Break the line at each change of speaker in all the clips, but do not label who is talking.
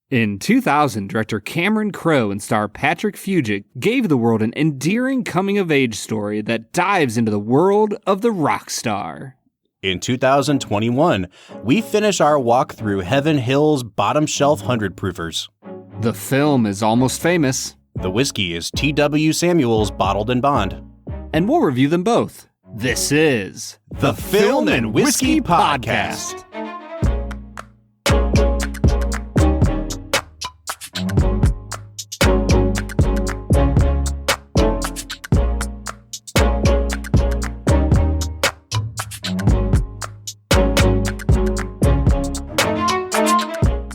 In 2000, director Cameron Crowe and star Patrick Fugit gave the world an endearing coming-of-age story that dives into the world of the rock star.
In 2021, we finish our walk through Heaven Hill's bottom shelf 100-proofers.
The film is Almost Famous.
The whiskey is T.W. Samuel's Bottled and Bond.
And we'll review them both. This is
the Film and Whiskey Podcast.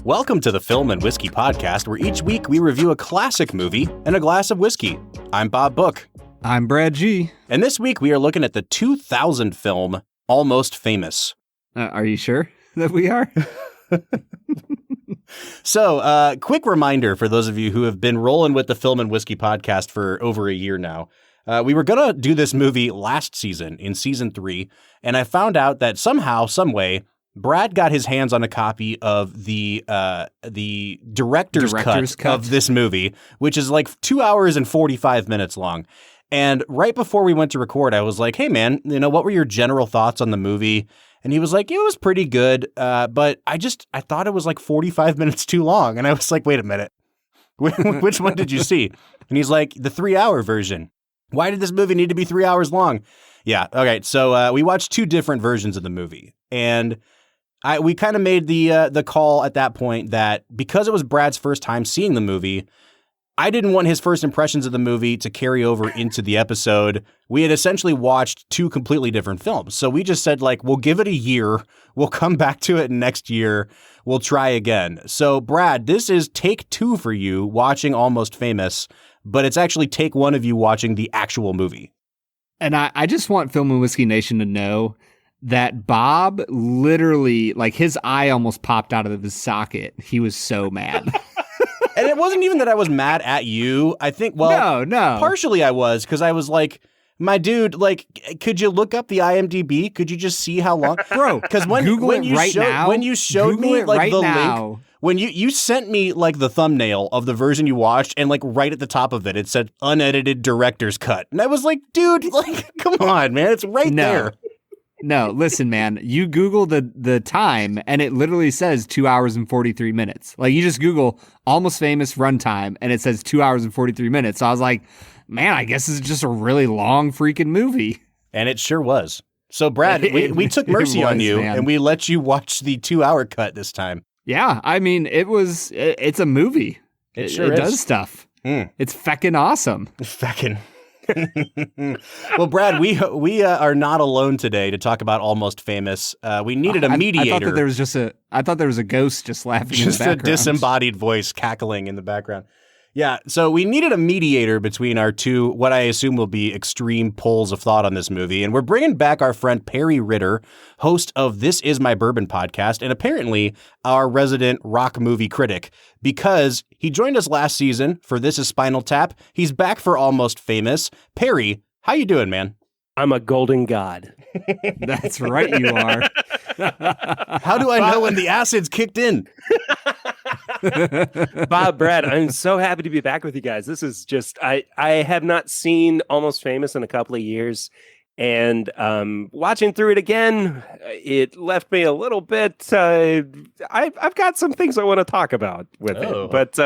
Welcome to the Film and Whiskey Podcast, where each week we review a classic movie and a glass of whiskey. I'm Bob Book.
I'm Brad G.
And this week we are looking at the 2000 film, Almost Famous.
Are you sure that we are?
So, quick reminder for those of you who have been rolling with the Film and Whiskey Podcast for over a year now. We were going to do this movie last season, in season 3, and I found out that somehow, some way, Brad got his hands on a copy of the director's cut of this movie, which is like 2 hours and 45 minutes long. And right before we went to record, I was like, hey, man, what were your general thoughts on the movie? And he was like, it was pretty good, but I thought it was like 45 minutes too long. And I was like, wait a minute, which one did you see? And he's like, the 3-hour version. Why did this movie need to be 3 hours long? Yeah, okay, so we watched two different versions of the movie. And we kind of made the call at that point that because it was Brad's first time seeing the movie, I didn't want his first impressions of the movie to carry over into the episode. We had essentially watched two completely different films. So we just said, we'll give it a year. We'll come back to it next year. We'll try again. So, Brad, this is take 2 for you watching Almost Famous, but it's actually take 1 of you watching the actual movie.
And I just want Film and Whiskey Nation to know that Bob literally, his eye almost popped out of his socket. He was so mad.
And it wasn't even that I was mad at you. I think, no. Partially I was, because I was like, my dude, could you look up the IMDb? Could you just see how long?
Bro,
because when you showed me link, when you sent me the thumbnail of the version you watched, and right at the top of it, it said unedited director's cut. And I was like, dude, come on, man. It's right there.
No, listen, man, you Google the time and it literally says 2 hours and 43 minutes. You just Google Almost Famous runtime and it says 2 hours and 43 minutes. So I was like, man, I guess this is just a really long freaking movie.
And it sure was. So, Brad, we took mercy on you, man. And we let you watch the 2-hour cut this time.
Yeah, I mean, it's a movie.
It sure
does stuff. It's feckin' awesome.
Feckin'. Well, Brad, we are not alone today to talk about Almost Famous. We needed a mediator.
I thought there was a ghost just laughing in the background.
Just a disembodied voice cackling in the background. Yeah, so we needed a mediator between our two, what I assume will be extreme poles of thought on this movie. And we're bringing back our friend Perry Ritter, host of This Is My Bourbon podcast, and apparently our resident rock movie critic, because he joined us last season for This Is Spinal Tap. He's back for Almost Famous. Perry, how you doing, man?
I'm a golden god.
That's right, you are.
How do I know when the acid's kicked in?
Bob, Brad, I'm so happy to be back with you guys. This is just, I have not seen Almost Famous in a couple of years, and watching through it again, it left me a little bit, I've got some things I want to talk about with it, but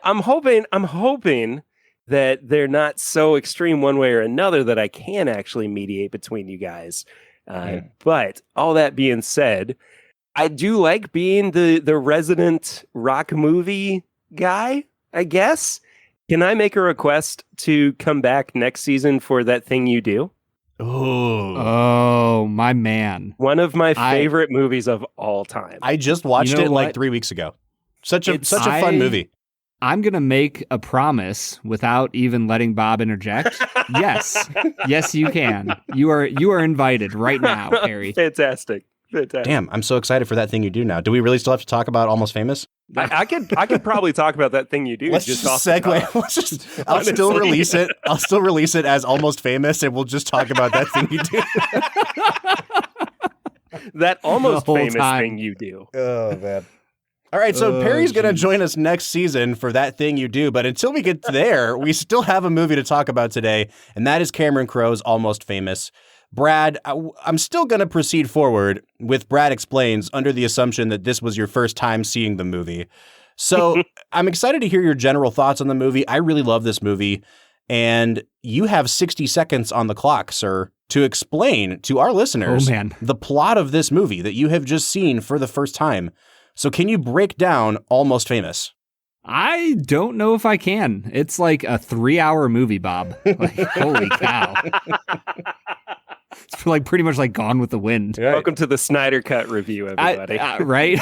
I'm hoping that they're not so extreme one way or another that I can actually mediate between you guys. But all that being said, I do like being the resident rock movie guy, I guess. Can I make a request to come back next season for That Thing You Do?
Oh, my man.
One of my favorite movies of all time.
I just watched it 3 weeks ago. Such a fun movie.
I'm going to make a promise without even letting Bob interject. Yes. Yes, you can. You are invited right now, Perry.
Fantastic.
Damn, I'm so excited for That Thing You Do now. Do we really still have to talk about Almost Famous?
I could probably talk about That Thing You Do.
Let's just segue. I'll still release it. I'll still release it as Almost Famous, and we'll just talk about That Thing You Do.
That Almost Famous Thing You Do.
Oh, man. All right, so Perry's going to join us next season for That Thing You Do, but until we get there, we still have a movie to talk about today, and that is Cameron Crowe's Almost Famous. Brad, I'm still going to proceed forward with Brad Explains under the assumption that this was your first time seeing the movie. So I'm excited to hear your general thoughts on the movie. I really love this movie, and you have 60 seconds on the clock, sir, to explain to our listeners the plot of this movie that you have just seen for the first time. So can you break down Almost Famous?
I don't know if I can. It's like a 3-hour movie, Bob. Like, holy cow. It's like pretty much like Gone with the Wind.
Right. Welcome to the Snyder Cut review, everybody.
Right?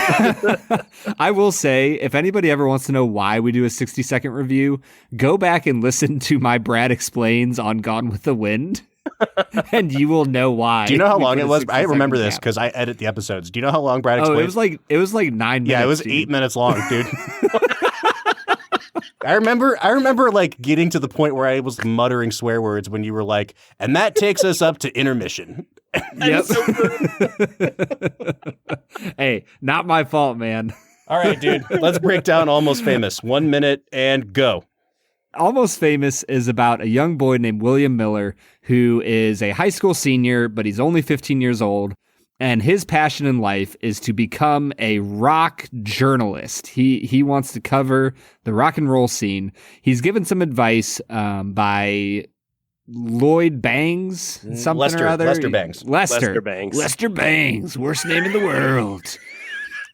I will say, if anybody ever wants to know why we do a 60-second review, go back and listen to my Brad Explains on Gone with the Wind. And you will know why.
Do you know how long it was? I remember this because I edit the episodes. Do you know how long Brad Explains?
It was like 9 minutes.
Yeah, it was 8 minutes long, dude. I remember like getting to the point where I was muttering swear words when you were like, and that takes us up to intermission.
Yep. Hey, not my fault, man.
All right, dude. Let's break down Almost Famous. 1 minute and go.
Almost Famous is about a young boy named William Miller who is a high school senior, but he's only 15 years old. And his passion in life is to become a rock journalist. He wants to cover the rock and roll scene. He's given some advice by Lloyd Bangs, something
Lester,
or other.
Lester Bangs.
Lester Bangs, worst name in the world.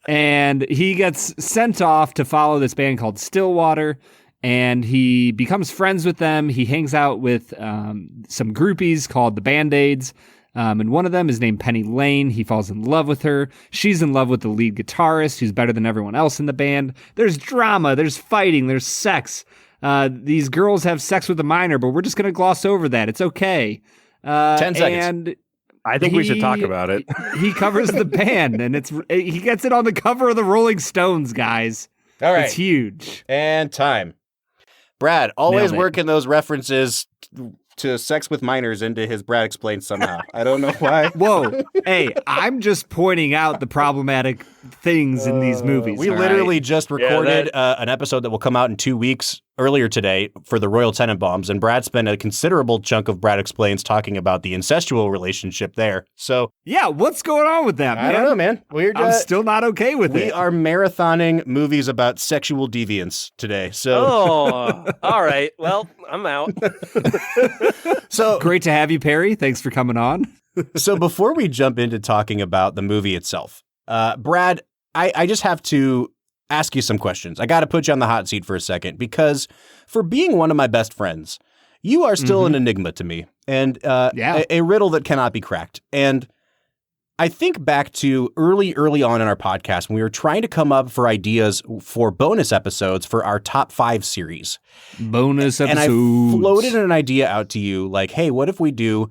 And he gets sent off to follow this band called Stillwater. And he becomes friends with them. He hangs out with some groupies called the Band-Aids. And one of them is named Penny Lane. He falls in love with her. She's in love with the lead guitarist, who's better than everyone else in the band. There's drama. There's fighting. There's sex. These girls have sex with a minor, but we're just going to gloss over that. It's okay.
10 seconds.
And I think we should talk about it.
He covers the band, and he gets it on the cover of the Rolling Stones, guys.
All right.
It's huge.
And time. Brad, always working those references to sex with minors into his Brad Explains somehow. I don't know why.
Whoa. Hey, I'm just pointing out the problematic things in these movies.
We literally just recorded an episode that will come out in 2 weeks earlier today for the Royal Tenenbaums, and Brad spent a considerable chunk of Brad Explains talking about the incestual relationship there. So
yeah, what's going on with that, man?
I don't know, man.
I'm still not okay with it.
We are marathoning movies about sexual deviance today. So
all right. Well, I'm out.
So
great to have you, Perry. Thanks for coming on.
So before we jump into talking about the movie itself, Brad, I just have to ask you some questions. I got to put you on the hot seat for a second because for being one of my best friends, you are still an enigma to me and a riddle that cannot be cracked. And I think back to early on in our podcast when we were trying to come up for ideas for bonus episodes for our top 5 series.
Bonus episodes.
And I floated an idea out to you like, hey, what if we do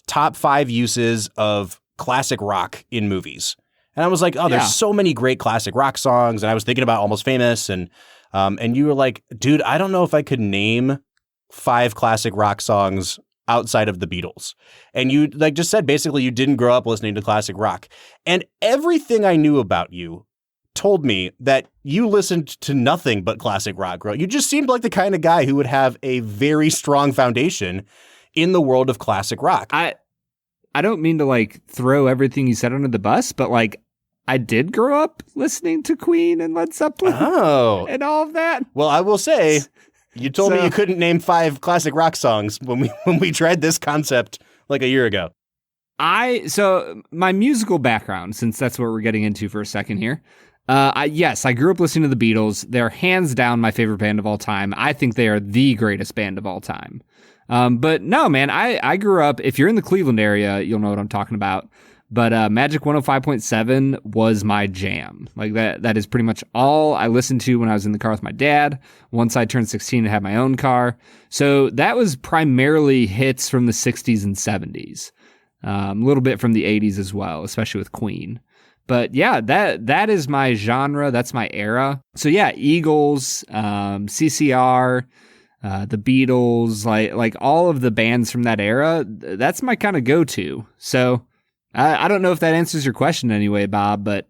top 5 uses of classic rock in movies? And I was like, oh, there's so many great classic rock songs. And I was thinking about Almost Famous. And you were like, dude, I don't know if I could name 5 classic rock songs outside of the Beatles. And you like just said, basically, you didn't grow up listening to classic rock. And everything I knew about you told me that you listened to nothing but classic rock. You just seemed like the kind of guy who would have a very strong foundation in the world of classic rock.
I don't mean to like throw everything you said under the bus, but like I did grow up listening to Queen and Led Zeppelin and all of that.
Well, I will say you told me you couldn't name 5 classic rock songs when we tried this concept like a year ago.
So my musical background, since that's what we're getting into for a second here. Yes, I grew up listening to the Beatles. They're hands down my favorite band of all time. I think they are the greatest band of all time. But no, man, I grew up, if you're in the Cleveland area, you'll know what I'm talking about. But Magic 105.7 was my jam. Like that is pretty much all I listened to when I was in the car with my dad. Once I turned 16 and had my own car. So that was primarily hits from the 60s and 70s. A little bit from the 80s as well, especially with Queen. But yeah, that is my genre. That's my era. So yeah, Eagles, CCR, the Beatles, like all of the bands from that era. That's my kind of go-to. So I don't know if that answers your question anyway, Bob, but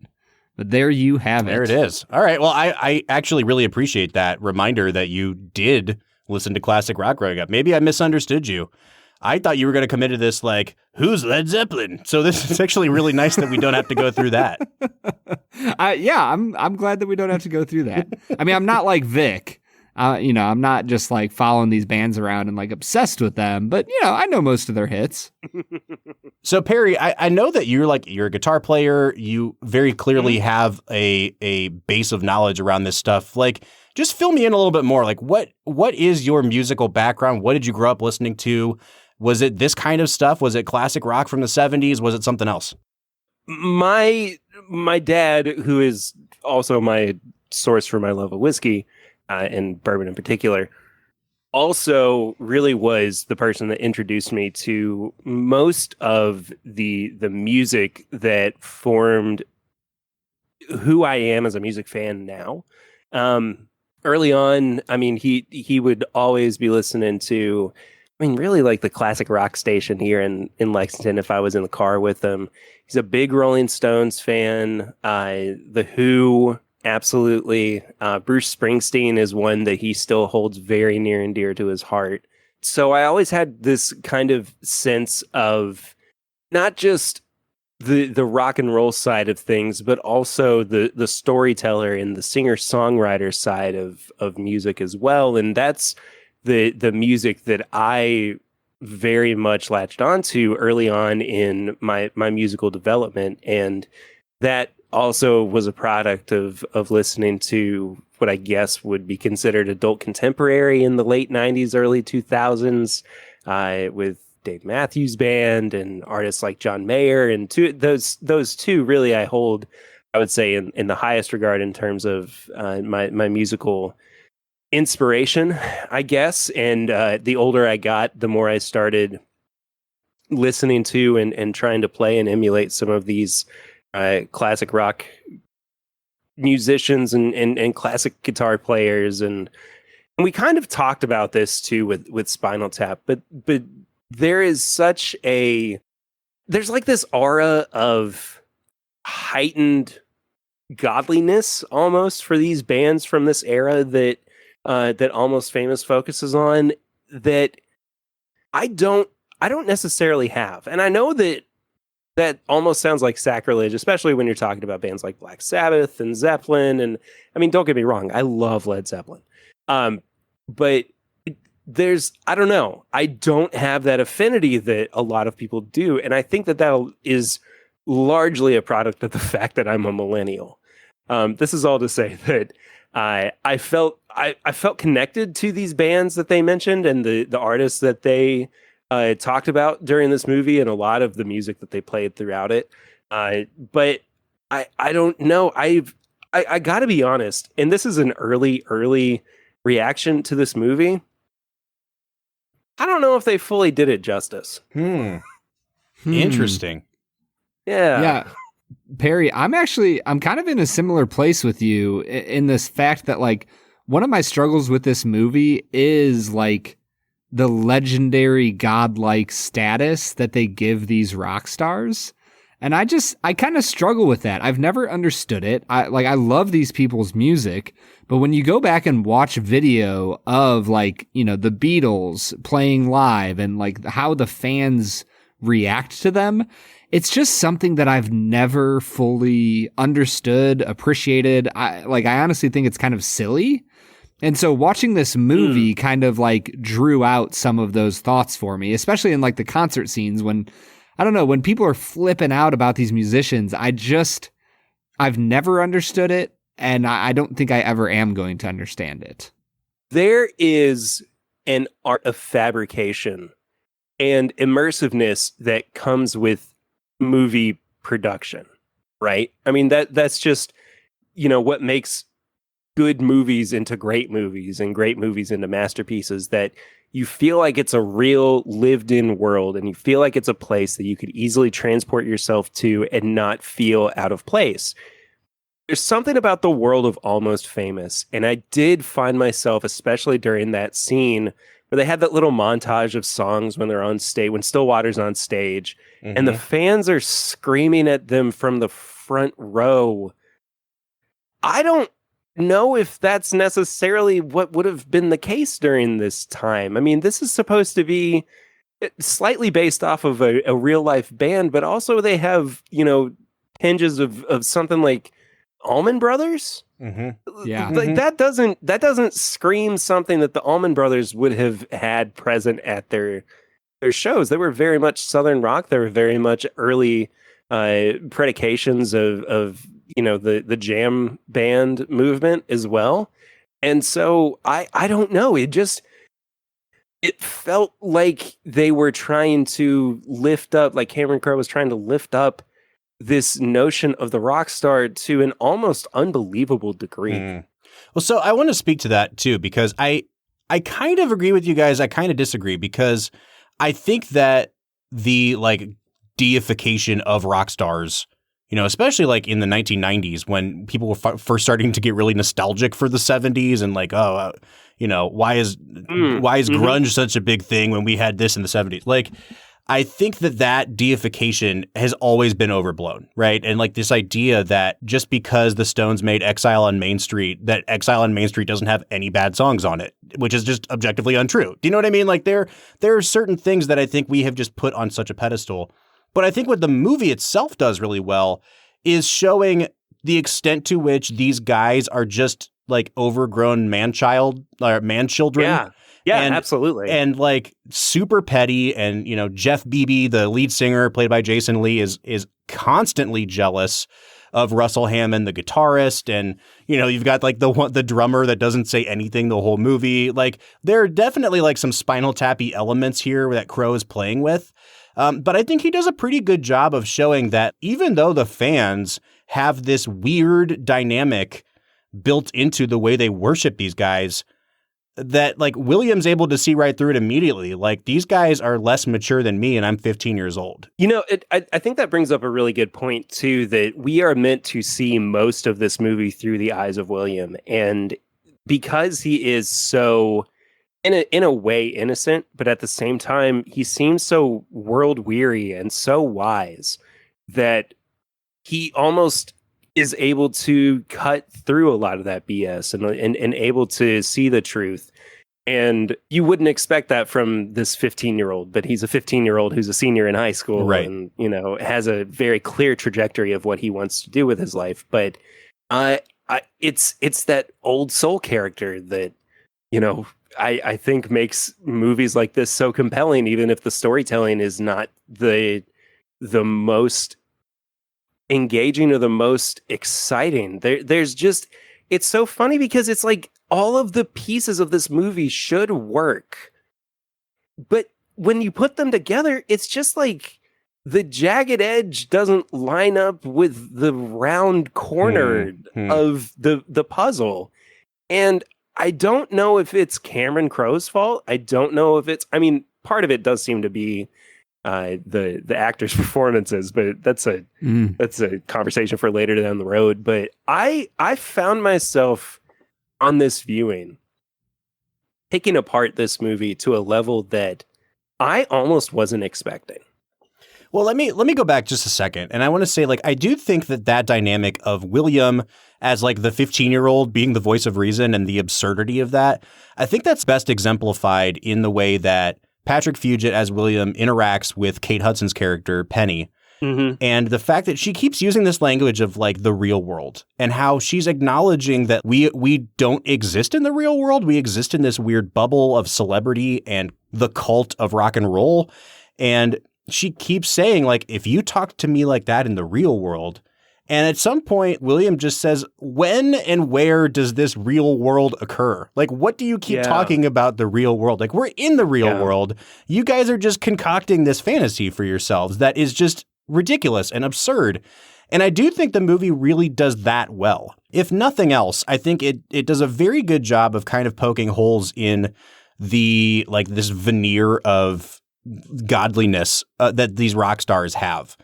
But there you have it.
There it is. All right. Well, I actually really appreciate that reminder that you did listen to classic rock growing up. Maybe I misunderstood you. I thought you were going to come into this like, who's Led Zeppelin? So this is actually really nice that we don't have to go through that.
I'm glad that we don't have to go through that. I mean, I'm not like Vic. I'm not just like following these bands around and like obsessed with them, but I know most of their hits.
So Perry, I know that you're a guitar player. You very clearly have a base of knowledge around this stuff. Like, just fill me in a little bit more. Like, what is your musical background? What did you grow up listening to? Was it this kind of stuff? Was it classic rock from the 70s? Was it something else?
My dad, who is also my source for my love of whiskey, and bourbon in particular, also really was the person that introduced me to most of the music that formed who I am as a music fan now. Early on, I mean, he would always be listening to, really like the classic rock station here in Lexington if I was in the car with him. He's a big Rolling Stones fan. The Who, absolutely. Bruce Springsteen is one that he still holds very near and dear to his heart. So I always had this kind of sense of not just the rock and roll side of things, but also the storyteller and the singer-songwriter side of music as well. And that's the music that I very much latched onto early on in my musical development. And that also was a product of listening to what I guess would be considered adult contemporary in the late 90s, early 2000s, with Dave Matthews Band and artists like John Mayer. And those two really I hold, I would say, in the highest regard in terms of my musical inspiration, I guess. And the older I got, the more I started listening to and trying to play and emulate some of these classic rock musicians and classic guitar players. And we kind of talked about this too with Spinal Tap, but there is there's like this aura of heightened godliness almost for these bands from this era that Almost Famous focuses on, that I don't necessarily have. And I know that almost sounds like sacrilege, especially when you're talking about bands like Black Sabbath and Zeppelin. And I mean, don't get me wrong, I love Led Zeppelin. But I don't know, I don't have that affinity that a lot of people do. And I think that is largely a product of the fact that I'm a millennial. This is all to say that I felt connected to these bands that they mentioned and the artists that they talked about during this movie and a lot of the music that they played throughout it. But I don't know. I got to be honest, and this is an early reaction to this movie. I don't know if they fully did it justice.
Interesting.
Yeah. Perry, I'm kind of in a similar place with you in this fact that like one of my struggles with this movie is like the legendary godlike status that they give these rock stars. And I kind of struggle with that. I've never understood it. I love these people's music, but when you go back and watch video of like, the Beatles playing live and like how the fans react to them, it's just something that I've never fully understood, appreciated. I honestly think it's kind of silly. And so watching this movie kind of like drew out some of those thoughts for me, especially in like the concert scenes when, I don't know, when people are flipping out about these musicians, I've never understood it. And I don't think I ever am going to understand it.
There is an art of fabrication and immersiveness that comes with movie production, right? I mean, that's just, what makes good movies into great movies and great movies into masterpieces, that you feel like it's a real lived in world and you feel like it's a place that you could easily transport yourself to and not feel out of place. There's something about the world of Almost Famous. And I did find myself, especially during that scene where they had that little montage of songs when they're on stage, when Stillwater's on stage, and the fans are screaming at them from the front row I don't know if that's necessarily what would have been the case during this time. I mean, this is supposed to be slightly based off of a real life band, but also they have, tinges of something like Allman Brothers.
Mm-hmm.
Yeah.
Like that doesn't scream something that the Allman Brothers would have had present at their shows. They were very much Southern rock. They were very much early predications of the jam band movement as well. And so I don't know. It felt like they were trying to lift up, like Cameron Crowe was trying to lift up this notion of the rock star to an almost unbelievable degree.
Well, so I want to speak to that too, because I kind of agree with you guys. I kind of disagree, because I think that the deification of rock stars, especially like in the 1990s when people were first starting to get really nostalgic for the 70s and why is grunge such a big thing when we had this in the 70s? Like, I think that deification has always been overblown, right? And like this idea that just because the Stones made Exile on Main Street, that Exile on Main Street doesn't have any bad songs on it, which is just objectively untrue. Do you know what I mean? Like there are certain things that I think we have just put on such a pedestal. But I think what the movie itself does really well is showing the extent to which these guys are just like overgrown man-children.
Yeah, absolutely.
And like super petty. And, Jeff Beebe, the lead singer played by Jason Lee, is constantly jealous of Russell Hammond, the guitarist. And, you've got like the drummer that doesn't say anything the whole movie. Like there are definitely like some Spinal Tappy elements here that Crowe is playing with. But I think he does a pretty good job of showing that even though the fans have this weird dynamic built into the way they worship these guys, that like William's able to see right through it immediately. Like these guys are less mature than me and I'm 15 years old.
I think that brings up a really good point too, that we are meant to see most of this movie through the eyes of William. And because he is so in a way innocent, but at the same time, he seems so world weary and so wise that he almost is able to cut through a lot of that BS and able to see the truth. And you wouldn't expect that from this 15-year-old, but he's a 15-year-old who's a senior in high school,
right?
And has a very clear trajectory of what he wants to do with his life. But it's that old soul character that I think makes movies like this so compelling, even if the storytelling is not the most engaging or the most exciting. There's just, it's so funny because it's like all of the pieces of this movie should work, but when you put them together, it's just like the jagged edge doesn't line up with the round corner of the puzzle. And I don't know if it's Cameron Crowe's fault. I don't know if part of it does seem to be the actors' performances, but that's a conversation for later down the road. But I found myself on this viewing picking apart this movie to a level that I almost wasn't expecting.
Well, let me go back just a second. And I want to say, like, I do think that dynamic of William as like the 15-year-old being the voice of reason and the absurdity of that, I think that's best exemplified in the way that Patrick Fugit as William interacts with Kate Hudson's character, Penny. Mm-hmm. And the fact that she keeps using this language of like the real world and how she's acknowledging that we don't exist in the real world. We exist in this weird bubble of celebrity and the cult of rock and roll. And she keeps saying, like, if you talk to me like that in the real world. And at some point, William just says, when and where does this real world occur? Like, what do you keep talking about the real world? Like, we're in the real world. You guys are just concocting this fantasy for yourselves that is just ridiculous and absurd. And I do think the movie really does that well. If nothing else, I think it does a very good job of kind of poking holes in the, like, this veneer of godliness that these rock stars have.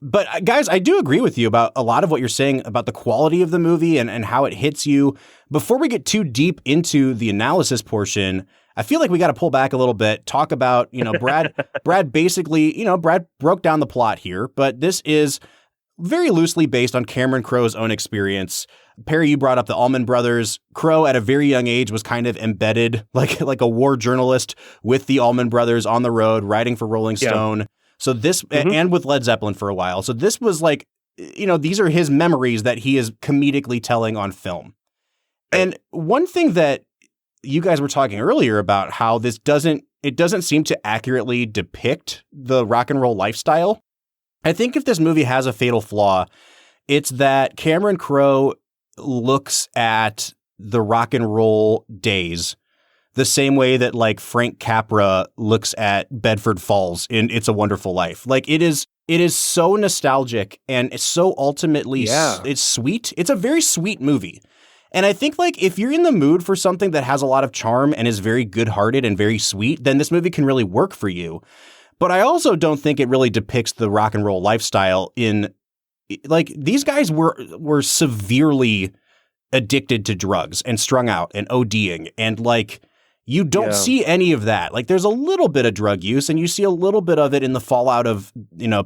But guys, I do agree with you about a lot of what you're saying about the quality of the movie and how it hits you. Before we get too deep into the analysis portion, I feel like we got to pull back a little bit, talk about, Brad basically, Brad broke down the plot here, but this is very loosely based on Cameron Crowe's own experience. Perry, you brought up the Allman Brothers. Crowe at a very young age was kind of embedded like a war journalist with the Allman Brothers on the road, writing for Rolling Stone. So this, and with Led Zeppelin for a while. So this was like, these are his memories that he is comedically telling on film. And one thing that you guys were talking earlier about how this doesn't seem to accurately depict the rock and roll lifestyle. I think if this movie has a fatal flaw, it's that Cameron Crowe looks at the rock and roll days the same way that like Frank Capra looks at Bedford Falls in It's a Wonderful Life. Like it is so nostalgic and it's so ultimately, it's sweet. It's a very sweet movie. And I think like if you're in the mood for something that has a lot of charm and is very good-hearted and very sweet, then this movie can really work for you. But I also don't think it really depicts the rock and roll lifestyle in like these guys were severely addicted to drugs and strung out and ODing, and like you don't see any of that. Like there's a little bit of drug use and you see a little bit of it in the fallout of,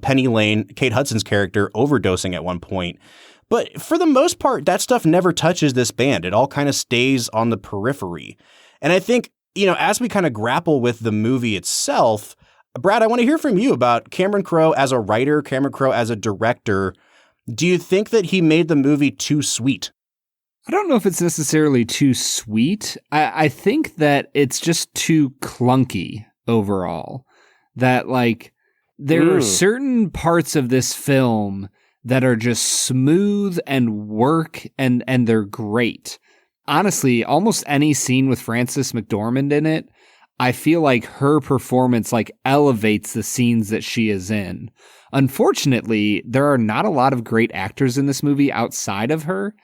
Penny Lane, Kate Hudson's character, overdosing at one point. But for the most part, that stuff never touches this band. It all kind of stays on the periphery. And I think, as we kind of grapple with the movie itself, Brad, I want to hear from you about Cameron Crowe as a writer, Cameron Crowe as a director. Do you think that he made the movie too sweet?
I don't know if it's necessarily too sweet. I think that it's just too clunky overall. That like there are certain parts of this film that are just smooth and work and they're great. Honestly, almost any scene with Frances McDormand in it, I feel like her performance like elevates the scenes that she is in. Unfortunately, there are not a lot of great actors in this movie outside of her.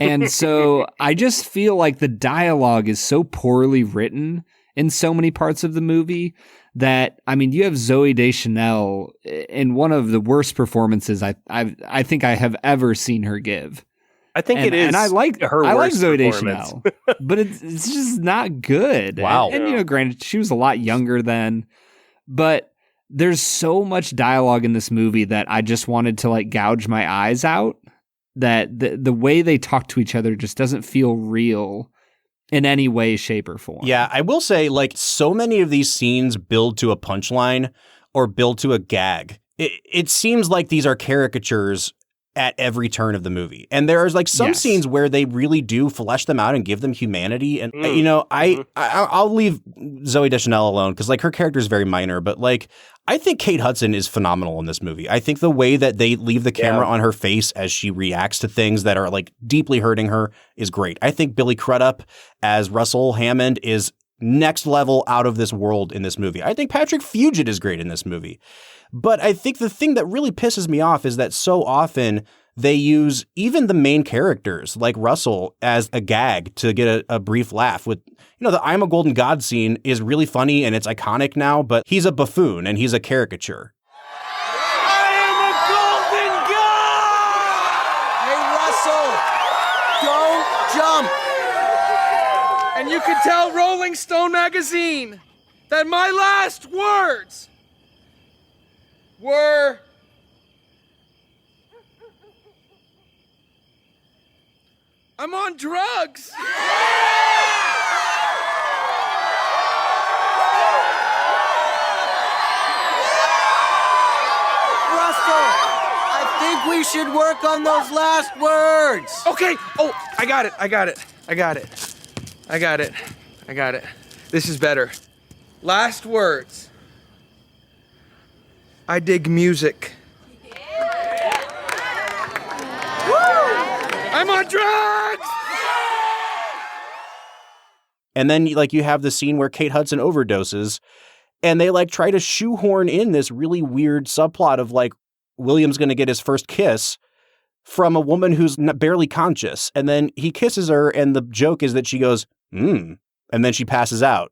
And so I just feel like the dialogue is so poorly written in so many parts of the movie that, I mean, you have Zooey Deschanel in one of the worst performances I think I have ever seen her give.
I think it is.
And I like
her.
I like Zooey Deschanel, but it's just not good.
Wow.
And granted, she was a lot younger then, but there's so much dialogue in this movie that I just wanted to like gouge my eyes out. That the way they talk to each other just doesn't feel real in any way, shape, or form.
Yeah, I will say, like, so many of these scenes build to a punchline or build to a gag. It seems like these are caricatures at every turn of the movie. And there's like some scenes where they really do flesh them out and give them humanity. And, I'll leave Zooey Deschanel alone because like her character is very minor, but like, I think Kate Hudson is phenomenal in this movie. I think the way that they leave the camera on her face as she reacts to things that are like deeply hurting her is great. I think Billy Crudup as Russell Hammond is next level out of this world in this movie. I think Patrick Fugit is great in this movie. But I think the thing that really pisses me off is that so often they use even the main characters like Russell as a gag to get a brief laugh. With, the I'm a Golden God scene is really funny and it's iconic now, but he's a buffoon and he's a caricature.
I am a golden god! Hey, Russell, don't jump! And you can tell Rolling Stone magazine that my last words were I'm on drugs.
Russell, I think we should work on those last words.
Okay. Oh, I got it. This is better. Last words. I dig music. I'm on drugs!
And then like you have the scene where Kate Hudson overdoses and they like try to shoehorn in this really weird subplot of like William's going to get his first kiss from a woman who's barely conscious. And then he kisses her and the joke is that she goes, and then she passes out.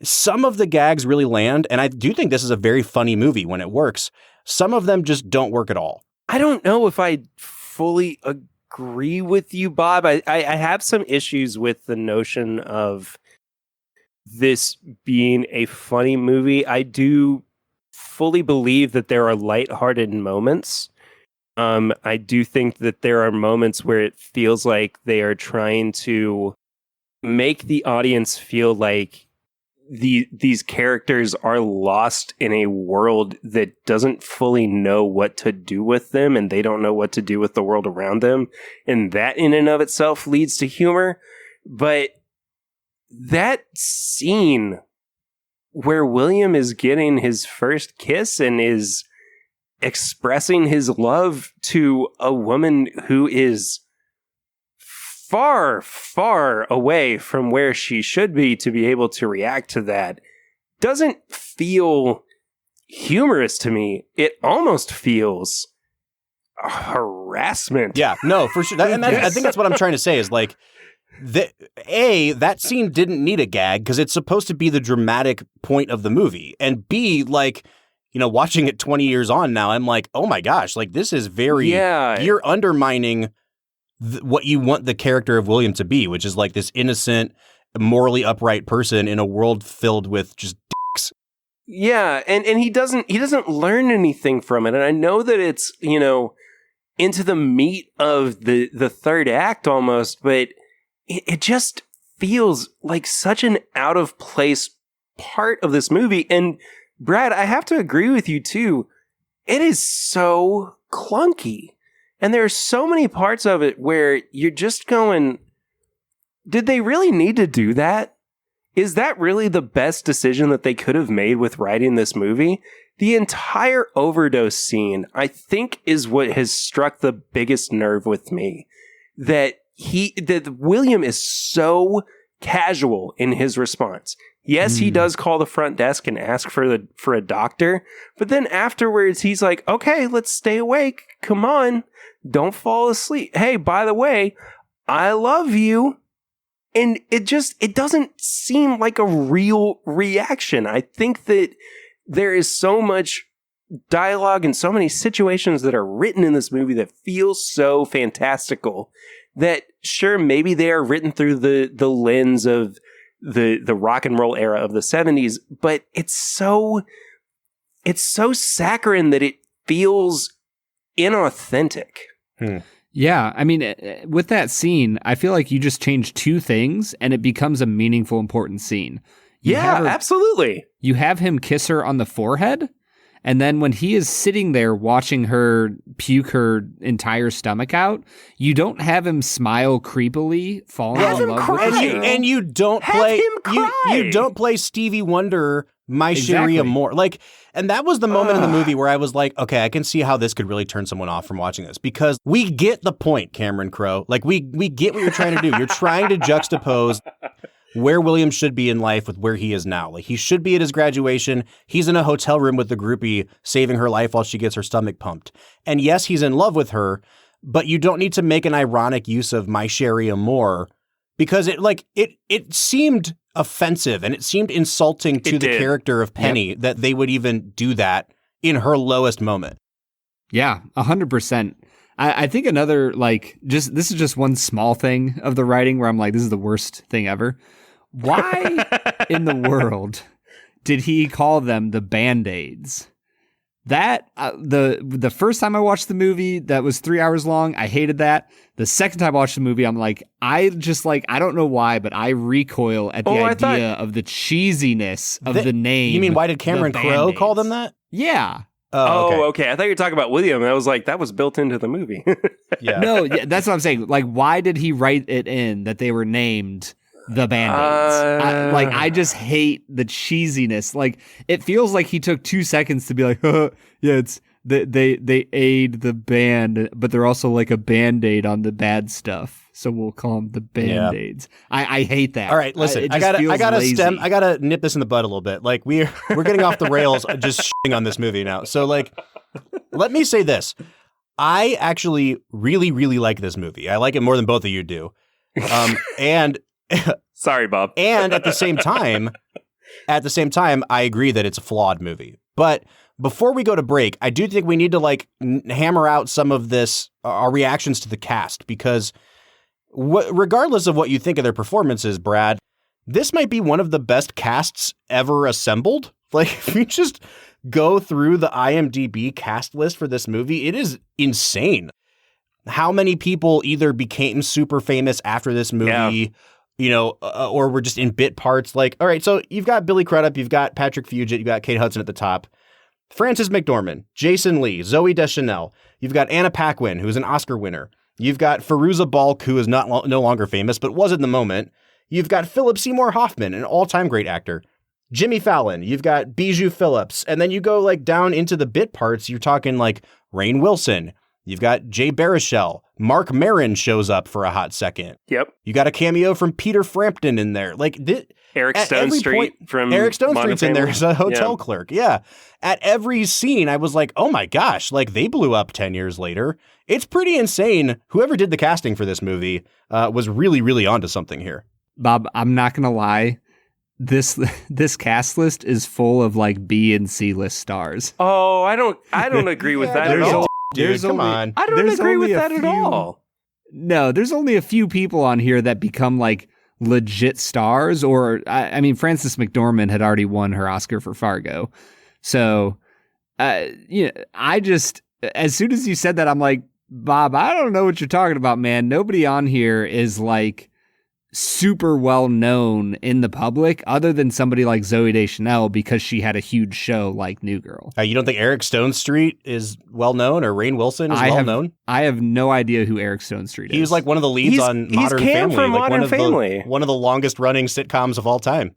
Some of the gags really land, and I do think this is a very funny movie when it works. Some of them just don't work at all.
I don't know if I fully agree with you, Bob. I have some issues with the notion of this being a funny movie. I do fully believe that there are lighthearted moments, I do think that there are moments where it feels like they are trying to make the audience feel like these characters are lost in a world that doesn't fully know what to do with them, and they don't know what to do with the world around them. And that in and of itself leads to humor. But that scene where William is getting his first kiss and is expressing his love to a woman who is far, far away from where she should be to be able to react to that doesn't feel humorous to me. It almost feels harassment.
Yeah, no, for sure. I think that's what I'm trying to say is like, that scene didn't need a gag because it's supposed to be the dramatic point of the movie. And B, like, watching it 20 years on now, I'm like, oh my gosh, like this is very, you're undermining what you want the character of William to be, which is like this innocent, morally upright person in a world filled with just dicks.
Yeah, and he doesn't learn anything from it. And I know that it's, into the meat of the third act almost, but it just feels like such an out of place part of this movie. And Brad, I have to agree with you too. It is so clunky. And there are so many parts of it where you're just going, did they really need to do that? Is that really the best decision that they could have made with writing this movie? The entire overdose scene, I think, is what has struck the biggest nerve with me. That William is so casual in his response. Yes, he does call the front desk and ask for a doctor, but then afterwards he's like, "Okay, let's stay awake. Come on, don't fall asleep. Hey, by the way, I love you." And it doesn't seem like a real reaction. I think that there is so much dialogue and so many situations that are written in this movie that feel so fantastical that sure, maybe they are written through the lens of the rock and roll era of the 70s, but it's so saccharine that it feels inauthentic.
Yeah, I mean, with that scene, I feel like you just change two things and it becomes a meaningful, important scene.
Absolutely.
You have him kiss her on the forehead, and then when he is sitting there watching her puke her entire stomach out, you don't have him smile creepily, falling in love with her.
And you don't play you don't play Stevie Wonder, My Sherry Amore. Like, and that was the moment in the movie where I was like, okay, I can see how this could really turn someone off from watching this, because we get the point, Cameron Crowe. Like, we get what you're trying to do. You're trying to juxtapose where William should be in life with where he is now. Like, he should be at his graduation. He's in a hotel room with the groupie, saving her life while she gets her stomach pumped. And yes, he's in love with her, but you don't need to make an ironic use of My Sherry Amore, because it seemed offensive and it seemed insulting to the character of Penny that they would even do that in her lowest moment.
Yeah, 100%. I think another, this is just one small thing of the writing where I'm like, this is the worst thing ever. Why in the world did he call them the Band-Aids? That, the first time I watched the movie, that was 3 hours long, I hated that. The second time I watched the movie, I'm like, I don't know why, but I recoil at the idea of the cheesiness of the name.
You mean, why did Cameron Crowe call them that?
Yeah.
Oh, okay. I thought you were talking about William. I was like, that was built into the movie.
Yeah.
No, that's what I'm saying. Like, why did he write it in that they were named the Band-Aids? I just hate the cheesiness. Like, it feels like he took 2 seconds to be like, yeah, it's they aid the band, but they're also like a Band-Aid on the bad stuff. So we'll call them the Band-Aids. Yeah. I hate that.
All right, listen, I gotta nip this in the bud a little bit. Like, we're getting off the rails just shitting on this movie now. So, like, let me say this. I actually really, really like this movie. I like it more than both of you do. And
sorry, Bob.
And at the same time, I agree that it's a flawed movie. But before we go to break, I do think we need to hammer out some of this, our reactions to the cast, because regardless of what you think of their performances, Brad, this might be one of the best casts ever assembled Like, if you just go through the IMDb cast list for this movie, it is insane. How many people either became super famous after this movie, or were just in bit parts. Like, all right, so you've got Billy Crudup, you've got Patrick Fugit, you've got Kate Hudson at the top, Frances McDormand, Jason Lee, Zooey Deschanel. You've got Anna Paquin, who's an Oscar winner. You've got Fairuza Balk, who is no longer famous, but was in the moment. You've got Philip Seymour Hoffman, an all-time great actor. Jimmy Fallon. You've got Bijou Phillips. And then you go like down into the bit parts. You're talking like Rainn Wilson. You've got Jay Baruchel. Mark Maron shows up for a hot second.
Yep.
You got a cameo from Peter Frampton in there. Like
Eric Stone Street from
Eric Stone
Modern
Street's in there
Family.
as a hotel clerk. Yeah. At every scene, I was like, oh my gosh, like they blew up 10 years later. It's pretty insane. Whoever did the casting for this movie was really, really onto something here.
Bob, I'm not gonna lie. This cast list is full of like B and C list stars.
Oh, I don't agree with that at all.
Dude, come on.
I don't agree with that at all.
No, there's only a few people on here that become like legit stars, or I mean, Frances McDormand had already won her Oscar for Fargo. So, I just, as soon as you said that, I'm like, Bob, I don't know what you're talking about, man. Nobody on here is like super well known in the public other than somebody like Zooey Deschanel because she had a huge show like New Girl.
You don't think Eric Stone Street is well known or Rainn Wilson is well known?
I have no idea who Eric Stone Street is.
He was like one of the leads on Modern Family.
From
like
Modern Family.
One of the longest running sitcoms of all time.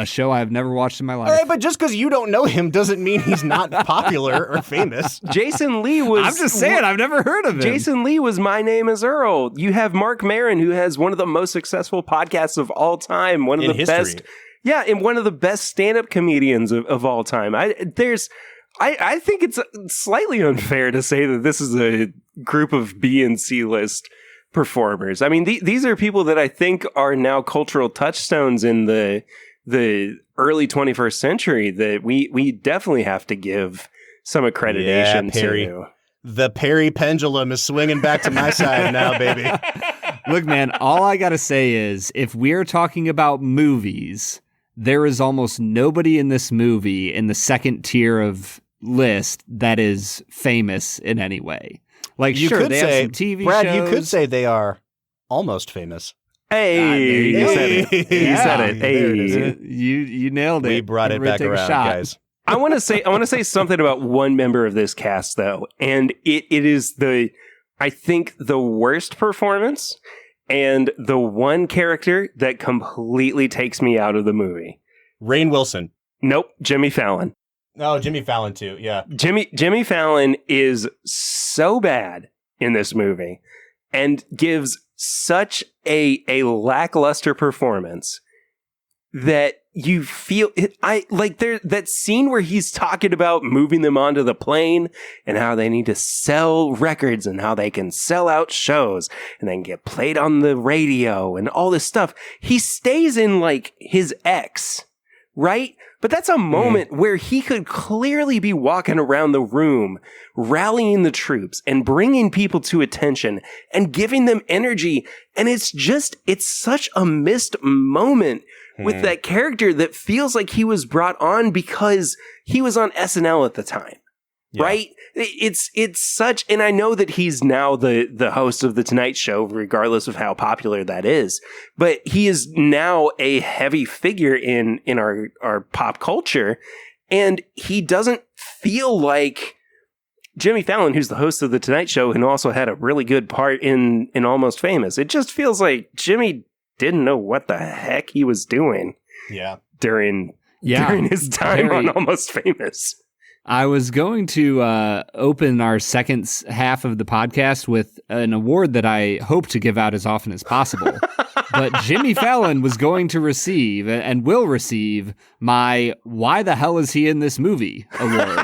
Show I've never watched in my life.
All right, but just because you don't know him doesn't mean he's not popular or famous.
Jason Lee was...
I'm just saying, I've never heard of him.
Jason Lee was My Name is Earl. You have Mark Maron, who has one of the most successful podcasts of all time. One of the best... Yeah, and one of the best stand-up comedians of all time. I think it's slightly unfair to say that this is a group of B and C list performers. I mean, these are people that I think are now cultural touchstones in the early 21st century that we definitely have to give some accreditation to.
The Perry pendulum is swinging back to my side now, baby.
Look, man, all I got to say is if we're talking about movies, there is almost nobody in this movie in the second tier of list that is famous in any way. Like,
you
sure,
could
they
say,
have some TV
Brad,
shows.
you could say they are almost famous.
Hey, you said it. You said it. Hey,
you nailed it.
We brought it back around, guys.
I want to say something about one member of this cast, though, and it is I think the worst performance and the one character that completely takes me out of the movie.
Rainn Wilson.
Nope, Jimmy Fallon.
Oh, Jimmy Fallon too. Yeah,
Jimmy Fallon is so bad in this movie and gives such a lackluster performance that you feel it. That scene where he's talking about moving them onto the plane and how they need to sell records and how they can sell out shows and then get played on the radio and all this stuff. He stays in like his ex, right? But that's a moment where he could clearly be walking around the room, rallying the troops and bringing people to attention and giving them energy. And it's such a missed moment with that character that feels like he was brought on because he was on SNL at the time. Yeah. Right? It's such, and I know that he's now the host of The Tonight Show, regardless of how popular that is, but he is now a heavy figure in our pop culture, and he doesn't feel like Jimmy Fallon, who's the host of The Tonight Show and also had a really good part in Almost Famous. It just feels like Jimmy didn't know what the heck he was doing during his time on Almost Famous.
I was going to open our second half of the podcast with an award that I hope to give out as often as possible. But Jimmy Fallon was going to receive and will receive my "Why the hell is he in this movie?" award.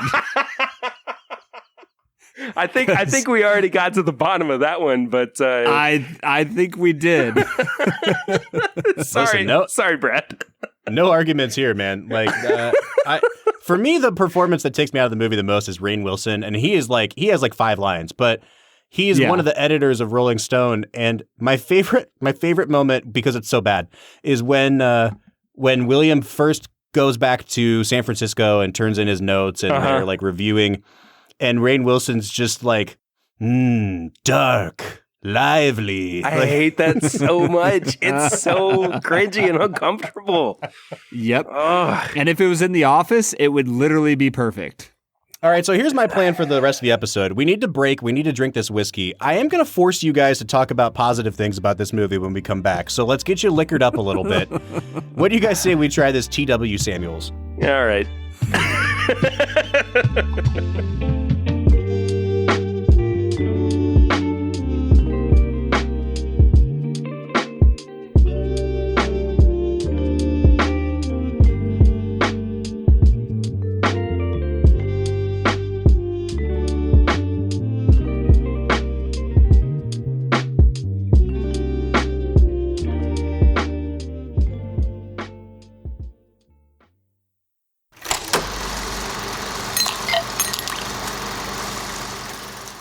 I think we already got to the bottom of that one, but
I think we did.
Sorry, Brad.
No arguments here, man. Like, for me, the performance that takes me out of the movie the most is Rainn Wilson, and he has like 5 lines, but he is one of the editors of Rolling Stone. And my favorite moment, because it's so bad, is when William first goes back to San Francisco and turns in his notes, and they're like reviewing, and Rainn Wilson's just like, dark, lively.
I hate that so much. It's so cringy and uncomfortable.
Yep.
Ugh.
And if it was in The Office, it would literally be perfect.
All right, so here's my plan for the rest of the episode. We need to break. We need to drink this whiskey. I am going to force you guys to talk about positive things about this movie when we come back. So let's get you liquored up a little bit. What do you guys say we try this T.W. Samuels?
All right.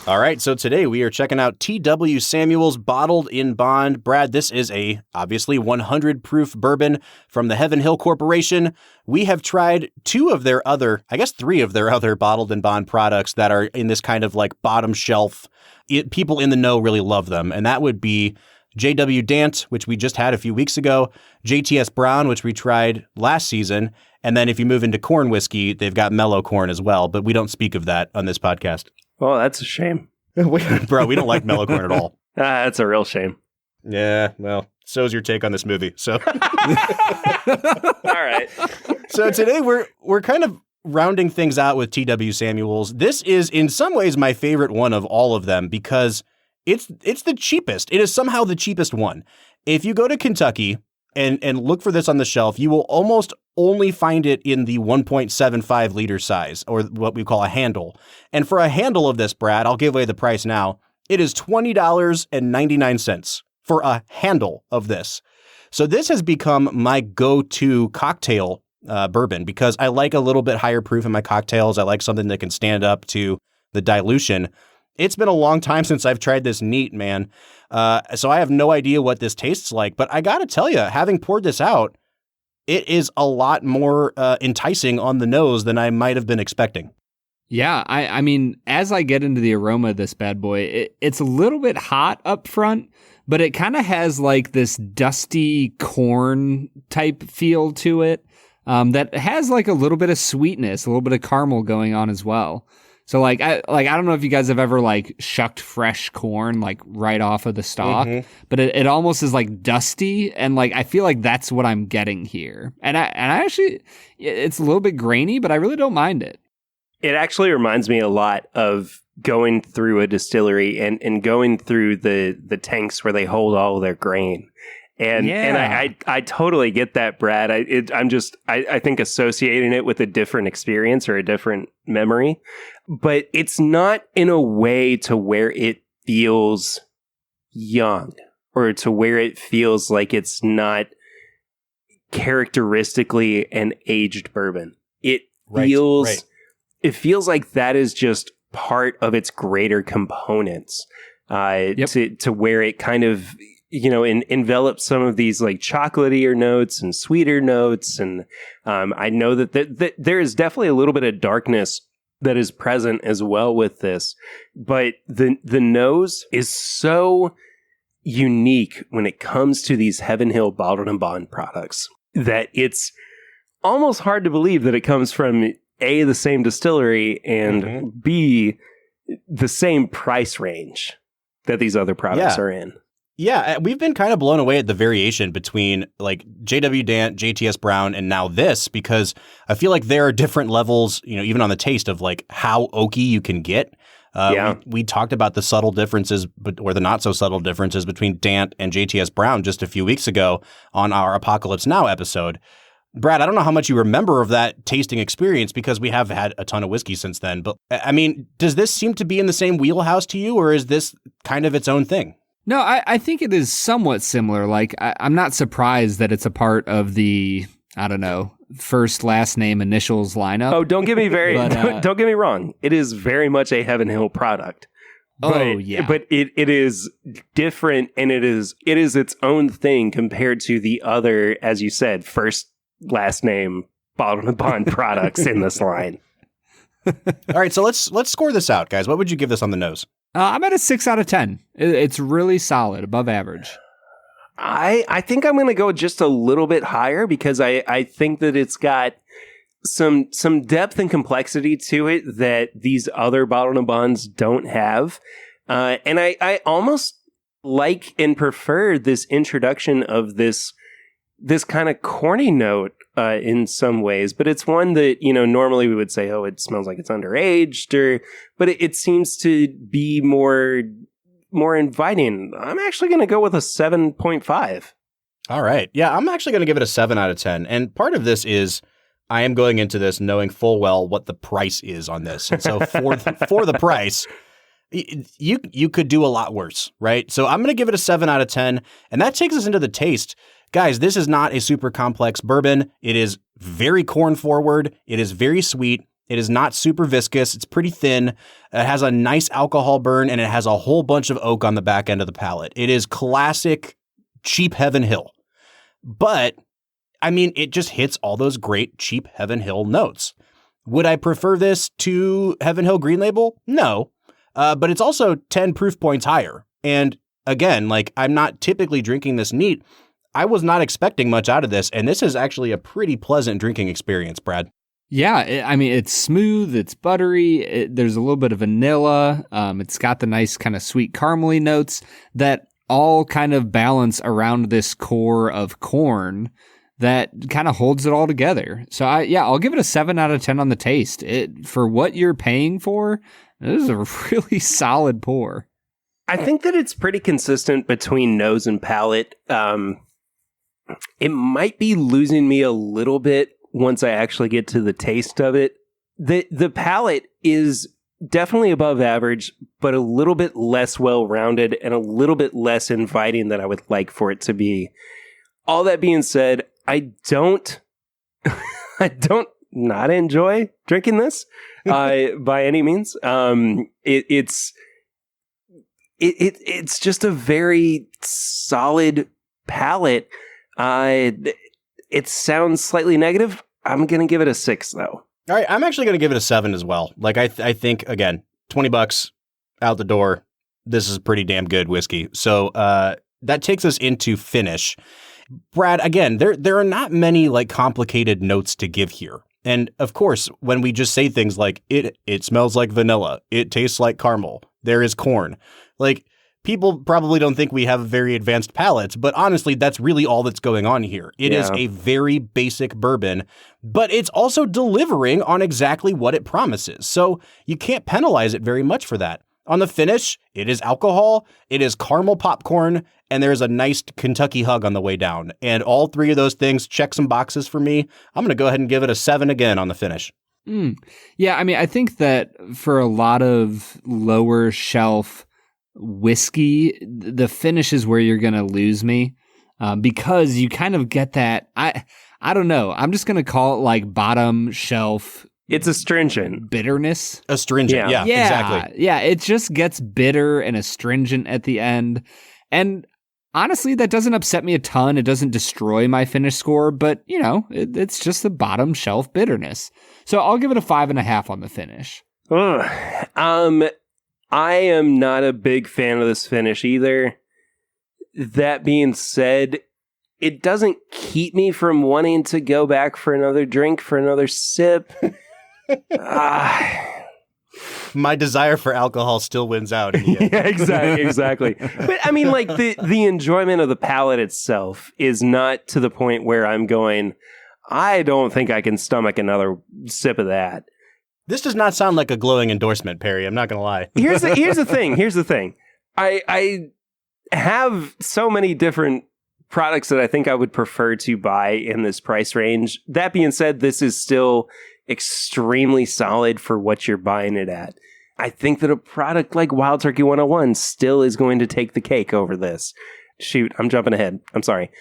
All right, so today we are checking out T.W. Samuels Bottled in Bond. Brad, this is a obviously 100 proof bourbon from the Heaven Hill Corporation. We have tried three of their other Bottled in Bond products that are in this kind of like bottom shelf. People in the know really love them, and that would be J.W. Dant, which we just had a few weeks ago, JTS Brown, which we tried last season, and then if you move into corn whiskey, they've got mellow corn as well, but we don't speak of that on this podcast.
Oh, that's a shame.
Bro, we don't like mellow corn at all.
That's a real shame.
Yeah, well, so's your take on this movie. So,
All right.
So today we're kind of rounding things out with T.W. Samuels. This is in some ways my favorite one of all of them because it's the cheapest. It is somehow the cheapest one. If you go to Kentucky and look for this on the shelf, you will almost only find it in the 1.75 liter size, or what we call a handle. And for a handle of this, Brad, I'll give away the price now. It is $20.99 for a handle of this. So this has become my go-to cocktail bourbon because I like a little bit higher proof in my cocktails. I like something that can stand up to the dilution. It's been a long time since I've tried this neat, man. So I have no idea what this tastes like, but I got to tell you, having poured this out, it is a lot more enticing on the nose than I might have been expecting.
Yeah, I mean, as I get into the aroma of this bad boy, it's a little bit hot up front, but it kind of has like this dusty corn type feel to it that has like a little bit of sweetness, a little bit of caramel going on as well. So I don't know if you guys have ever like shucked fresh corn like right off of the stalk, but it almost is like dusty, and like I feel like that's what I'm getting here. And I actually, it's a little bit grainy, but I really don't mind it.
It actually reminds me a lot of going through a distillery and going through the tanks where they hold all of their grain. And I totally get that, Brad. I think associating it with a different experience or a different memory, but it's not in a way to where it feels young or to where it feels like it's not characteristically an aged bourbon. It feels like that is just part of its greater components to where it kind of, envelops some of these like chocolatier notes and sweeter notes. And I know that there is definitely a little bit of darkness that is present as well with this. But the nose is so unique when it comes to these Heaven Hill Bottled and Bond products that it's almost hard to believe that it comes from A, the same distillery, and B, the same price range that these other products are in.
Yeah, we've been kind of blown away at the variation between like JW Dant, JTS Brown, and now this, because I feel like there are different levels, even on the taste of like how oaky you can get. We talked about the subtle differences, or the not so subtle differences between Dant and JTS Brown just a few weeks ago on our Apocalypse Now episode. Brad, I don't know how much you remember of that tasting experience because we have had a ton of whiskey since then. But I mean, does this seem to be in the same wheelhouse to you, or is this kind of its own thing?
No, I think it is somewhat similar. Like, I'm not surprised that it's a part of the, I don't know, first, last name, initials lineup.
Oh, don't get me don't get me wrong. It is very much a Heaven Hill product. But it is different, and it is its own thing compared to the other, as you said, first, last name Bottled & Bond products in this line.
All right, so let's score this out, guys. What would you give this on the nose?
I'm at a 6 out of 10. It's really solid, above average.
I think I'm going to go just a little bit higher because I think that it's got some depth and complexity to it that these other Bottled & Bonds don't have. And I almost like and prefer this introduction of this kind of corny note in some ways, but it's one that, normally we would say, oh, it smells like it's underaged, but it seems to be more inviting. I'm actually going to go with a 7.5.
All right. Yeah, I'm actually going to give it a 7 out of 10. And part of this is I am going into this knowing full well what the price is on this. And so for the price, you could do a lot worse, right? So I'm going to give it a 7 out of 10. And that takes us into the taste. Guys, this is not a super complex bourbon. It is very corn forward. It is very sweet. It is not super viscous. It's pretty thin. It has a nice alcohol burn, and it has a whole bunch of oak on the back end of the palate. It is classic cheap Heaven Hill. But, I mean, it just hits all those great cheap Heaven Hill notes. Would I prefer this to Heaven Hill Green Label? No. But it's also 10 proof points higher. And again, I'm not typically drinking this neat. I was not expecting much out of this, and this is actually a pretty pleasant drinking experience, Brad.
Yeah, it's smooth, it's buttery, there's a little bit of vanilla, it's got the nice kind of sweet caramely notes that all kind of balance around this core of corn that kind of holds it all together. So I'll give it a 7 out of 10 on the taste. For what you're paying for, this is a really solid pour.
I think that it's pretty consistent between nose and palate. It might be losing me a little bit once I actually get to the taste of it. The palate is definitely above average, but a little bit less well-rounded and a little bit less inviting than I would like for it to be. All that being said, I don't not enjoy drinking this by any means. It's just a very solid palate. It sounds slightly negative. I'm going to give it a 6 though.
All right. I'm actually going to give it a 7 as well. I think again, $20 out the door. This is pretty damn good whiskey. So, that takes us into finish. Brad, again, there are not many complicated notes to give here. And of course, when we just say things like it smells like vanilla, it tastes like caramel, there is corn. People probably don't think we have very advanced palates, but honestly, that's really all that's going on here. It is a very basic bourbon, but it's also delivering on exactly what it promises. So you can't penalize it very much for that. On the finish, it is alcohol, it is caramel popcorn, and there's a nice Kentucky hug on the way down. And all three of those things check some boxes for me. I'm going to go ahead and give it a 7 again on the finish.
Yeah, I mean, I think that for a lot of lower shelf whiskey, the finish is where you're going to lose me because you kind of get that. I don't know. I'm just going to call it bottom shelf.
It's astringent.
Bitterness.
Astringent. Yeah, exactly.
Yeah, it just gets bitter and astringent at the end. And honestly, that doesn't upset me a ton. It doesn't destroy my finish score, but it's just the bottom shelf bitterness. So I'll give it a 5.5 on the finish.
I am not a big fan of this finish either. That being said, it doesn't keep me from wanting to go back for another drink, for another sip.
My desire for alcohol still wins out in the end.
Yeah, exactly. But I mean, the enjoyment of the palate itself is not to the point where I'm going, I don't think I can stomach another sip of that.
This does not sound like a glowing endorsement, Perry. I'm not going to lie.
Here's the thing. I have so many different products that I think I would prefer to buy in this price range. That being said, this is still extremely solid for what you're buying it at. I think that a product like Wild Turkey 101 still is going to take the cake over this. Shoot, I'm jumping ahead. I'm sorry.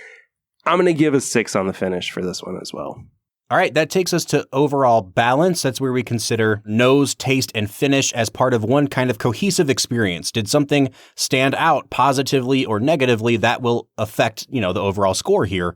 I'm going to give a 6 on the finish for this one as well.
All right, that takes us to overall balance. That's where we consider nose, taste, and finish as part of one kind of cohesive experience. Did something stand out positively or negatively? That will affect, the overall score here.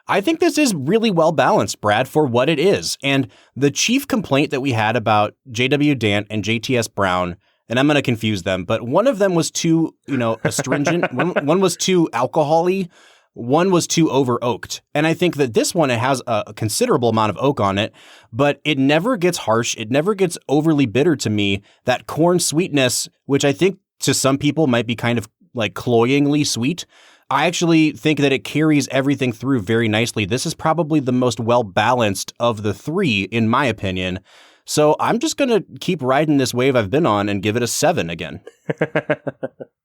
I think this is really well balanced, Brad, for what it is. And the chief complaint that we had about JW Dant and JTS Brown, and I'm going to confuse them, but one of them was too, astringent. one was too alcohol-y. One was too over oaked. And I think that this one, it has a considerable amount of oak on it, but it never gets harsh. It never gets overly bitter to me. That corn sweetness, which I think to some people might be kind of like cloyingly sweet, I actually think that it carries everything through very nicely. This is probably the most well-balanced of the three, in my opinion. So I'm just going to keep riding this wave I've been on and give it a 7 again.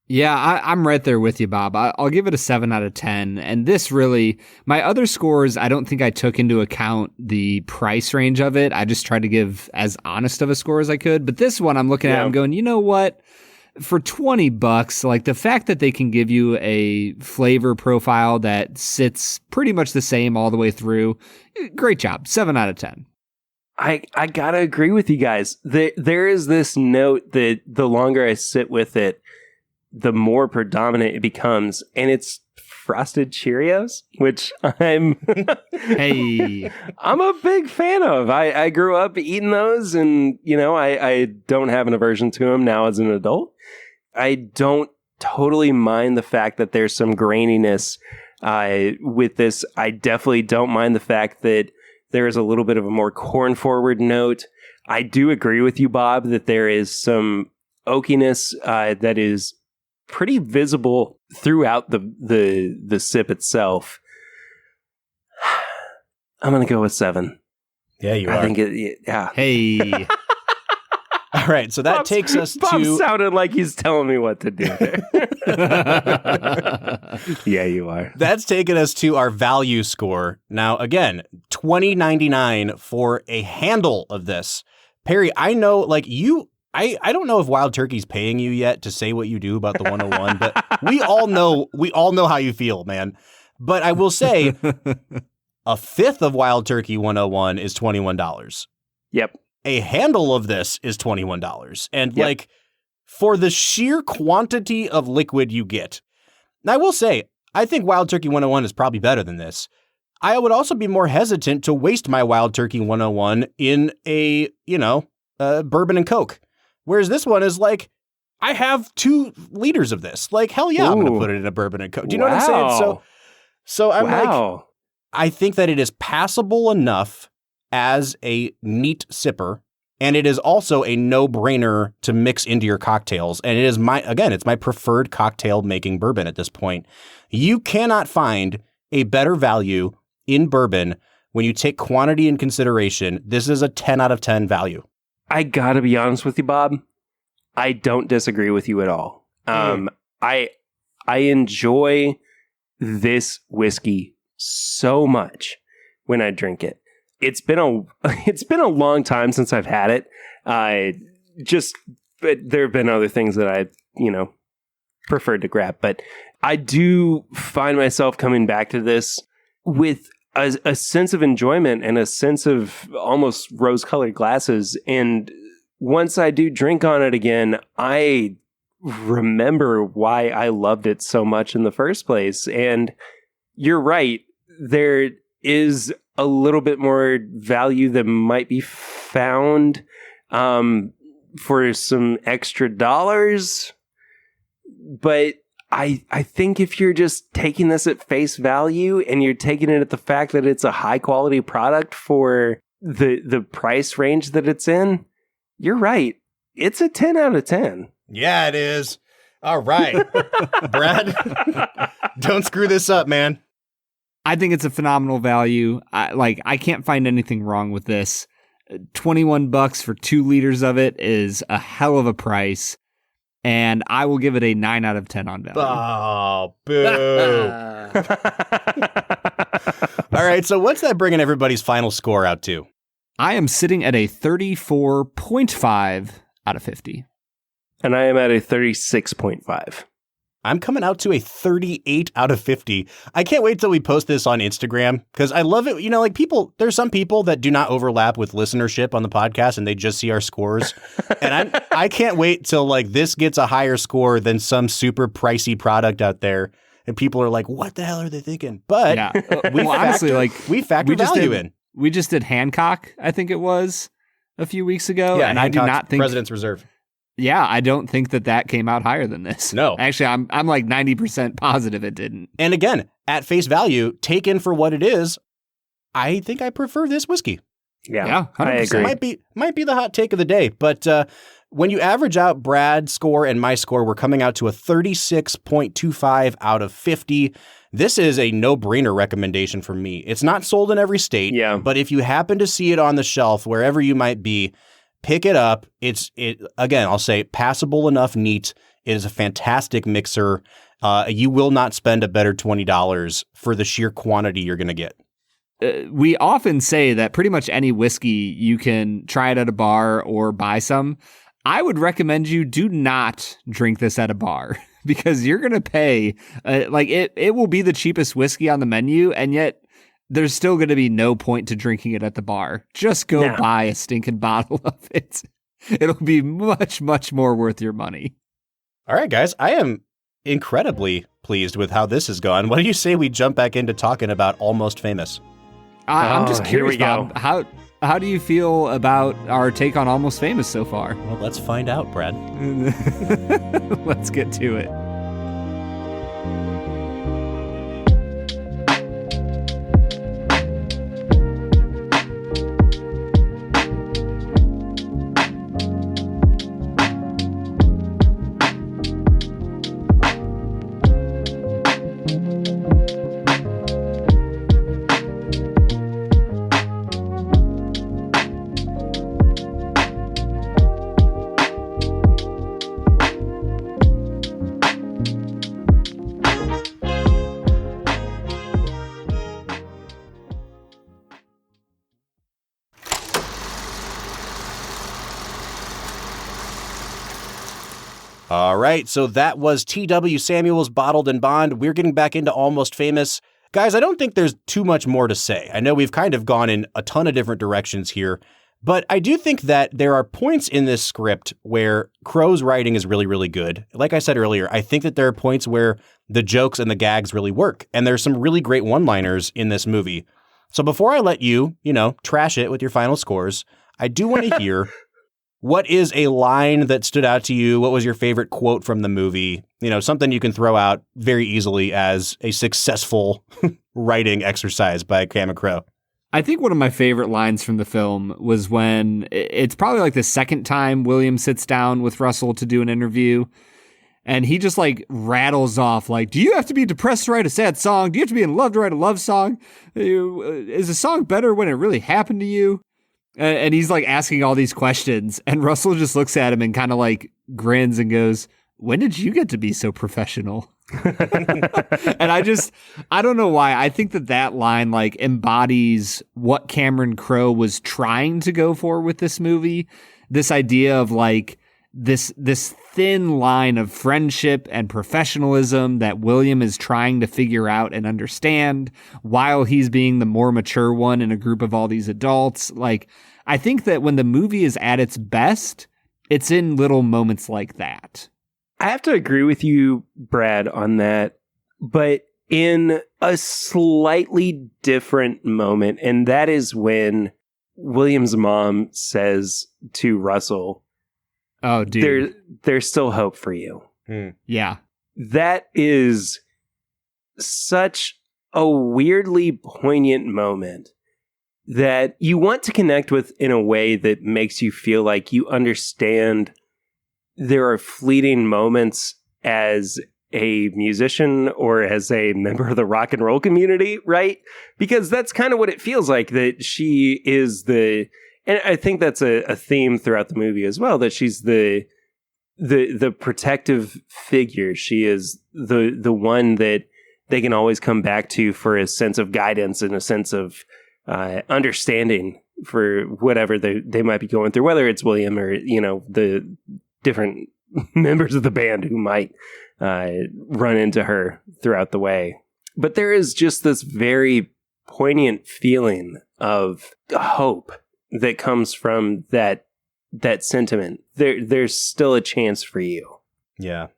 Yeah, I'm right there with you, Bob. I'll give it a 7 out of 10. And this really, my other scores, I don't think I took into account the price range of it. I just tried to give as honest of a score as I could. But this one I'm looking at, I'm going, you know what? For $20, like the fact that they can give you a flavor profile that sits pretty much the same all the way through, great job. 7 out of 10.
I gotta agree with you guys. There is this note that the longer I sit with it, the more predominant it becomes, and it's Frosted Cheerios, which I'm
Hey,
I'm a big fan of. I grew up eating those, and I don't have an aversion to them now as an adult. I don't totally mind the fact that there's some graininess with this. I definitely don't mind the fact that there is a little bit of a more corn forward note. I do agree with you, Bob, that there is some oakiness that is pretty visible throughout the sip itself. I'm gonna go with 7.
Yeah, you are.
I think yeah.
hey.
All right, so that takes us
Bob
to...
sounded like he's telling me what to do there. Yeah, you are.
That's taken us to our value score. Now, again, $20.99 for a handle of this. Perry, I know, like you... I don't know if Wild Turkey's paying you yet to say what you do about the 101, but we all know how you feel, man. But I will say a fifth of Wild Turkey 101 is $21.
Yep.
A handle of this is $21. And like for the sheer quantity of liquid you get. Now, I will say, I think Wild Turkey 101 is probably better than this. I would also be more hesitant to waste my Wild Turkey 101 in a, bourbon and Coke. Whereas this one is like, I have 2 liters of this. Like, hell yeah, I'm going to put it in a bourbon and Coke. Do you know what I'm saying? So I'm like, I think that it is passable enough as a neat sipper, and it is also a no-brainer to mix into your cocktails. And it is it's my preferred cocktail making bourbon at this point. You cannot find a better value in bourbon when you take quantity in consideration. This is a 10 out of 10 value.
I gotta be honest with you, Bob. I don't disagree with you at all. I enjoy this whiskey so much when I drink it. It's been a long time since I've had it. But there have been other things that I, preferred to grab. But I do find myself coming back to this with a sense of enjoyment and a sense of almost rose-colored glasses. And once I do drink on it again, I remember why I loved it so much in the first place. And you're right. There is a little bit more value that might be found for some extra dollars. But I think if you're just taking this at face value and you're taking it at the fact that it's a high quality product for the price range that it's in, you're right. It's a 10 out of 10.
Yeah, it is. All right. Brad, don't screw this up, man.
I think it's a phenomenal value. I can't find anything wrong with this. $21 for 2 liters of it is a hell of a price. And I will give it a 9 out of 10 on value.
Oh, boo. All right, so what's that bringing everybody's final score out to?
I am sitting at a 34.5 out of 50.
And I am at a 36.5.
I'm coming out to a 38 out of 50. I can't wait till we post this on Instagram because I love it. There's some people that do not overlap with listenership on the podcast and they just see our scores. And I can't wait till this gets a higher score than some super pricey product out there. and people are like, what the hell are they thinking? But
Yeah.
we
honestly,
we factor value in.
We just did Hancock, I think it was, a few weeks ago.
Yeah,
and I do
Hancock's
not think
President's Reserve.
Yeah, I don't think that came out higher than this.
No.
Actually, I'm like 90% positive it didn't.
And again, at face value, taken for what it is, I think I prefer this whiskey.
Yeah,
100%.
I agree.
Might be the hot take of the day, but when you average out Brad's score and my score, we're coming out to a 36.25 out of 50. This is a no-brainer recommendation from me. It's not sold in every state, but if you happen to see it on the shelf, wherever you might be, pick it up. Again, I'll say passable enough neat. It is a fantastic mixer. You will not spend a better $20 for the sheer quantity you're going to get.
We often say that pretty much any whiskey you can try it at a bar or buy some. I would recommend you do not drink this at a bar because you're going to pay it will be the cheapest whiskey on the menu, and yet there's still going to be no point to drinking it at the bar. Just go buy a stinking bottle of it. It'll be much, much more worth your money.
All right, guys, I am incredibly pleased with how this has gone. Why do you say we jump back into talking about Almost Famous?
I'm just
here
curious,
we go.
Bob, how do you feel about our take on Almost Famous so far?
Well, let's find out, Brad.
Let's get to it.
All right, so that was T.W. Samuel's Bottled and Bond. We're getting back into Almost Famous. Guys, I don't think there's too much more to say. I know we've kind of gone in a ton of different directions here, but I do think that there are points in this script where Crow's writing is really, really good. Like I said earlier, I think that there are points where the jokes and the gags really work, and there's some really great one-liners in this movie. So before I let you, trash it with your final scores, I do want to hear what is a line that stood out to you? What was your favorite quote from the movie? Something you can throw out very easily as a successful writing exercise by Cameron Crowe.
I think one of my favorite lines from the film was when it's probably like the second time William sits down with Russell to do an interview, and he just like rattles off like, do you have to be depressed to write a sad song? Do you have to be in love to write a love song? Is a song better when it really happened to you? And he's like asking all these questions, and Russell just looks at him and kind of like grins and goes, when did you get to be so professional? And I don't know why. I think that line like embodies what Cameron Crowe was trying to go for with this movie. This idea of like this thin line of friendship and professionalism that William is trying to figure out and understand while he's being the more mature one in a group of all these adults. Like, I think that when the movie is at its best, it's in little moments like that.
I have to agree with you, Brad, on that, but in a slightly different moment, and that is when William's mom says to Russell,
"Oh, dude,
there's still hope for you."
Yeah.
That is such a weirdly poignant moment that you want to connect with in a way that makes you feel like you understand there are fleeting moments as a musician or as a member of the rock and roll community, right? Because that's kind of what it feels like, that she is and I think that's a theme throughout the movie as well, that she's the protective figure. She is the one that they can always come back to for a sense of guidance and a sense of understanding for whatever they might be going through, whether it's William or, the different members of the band who might run into her throughout the way. But there is just this very poignant feeling of hope that comes from that sentiment. There's still a chance for you.
Yeah.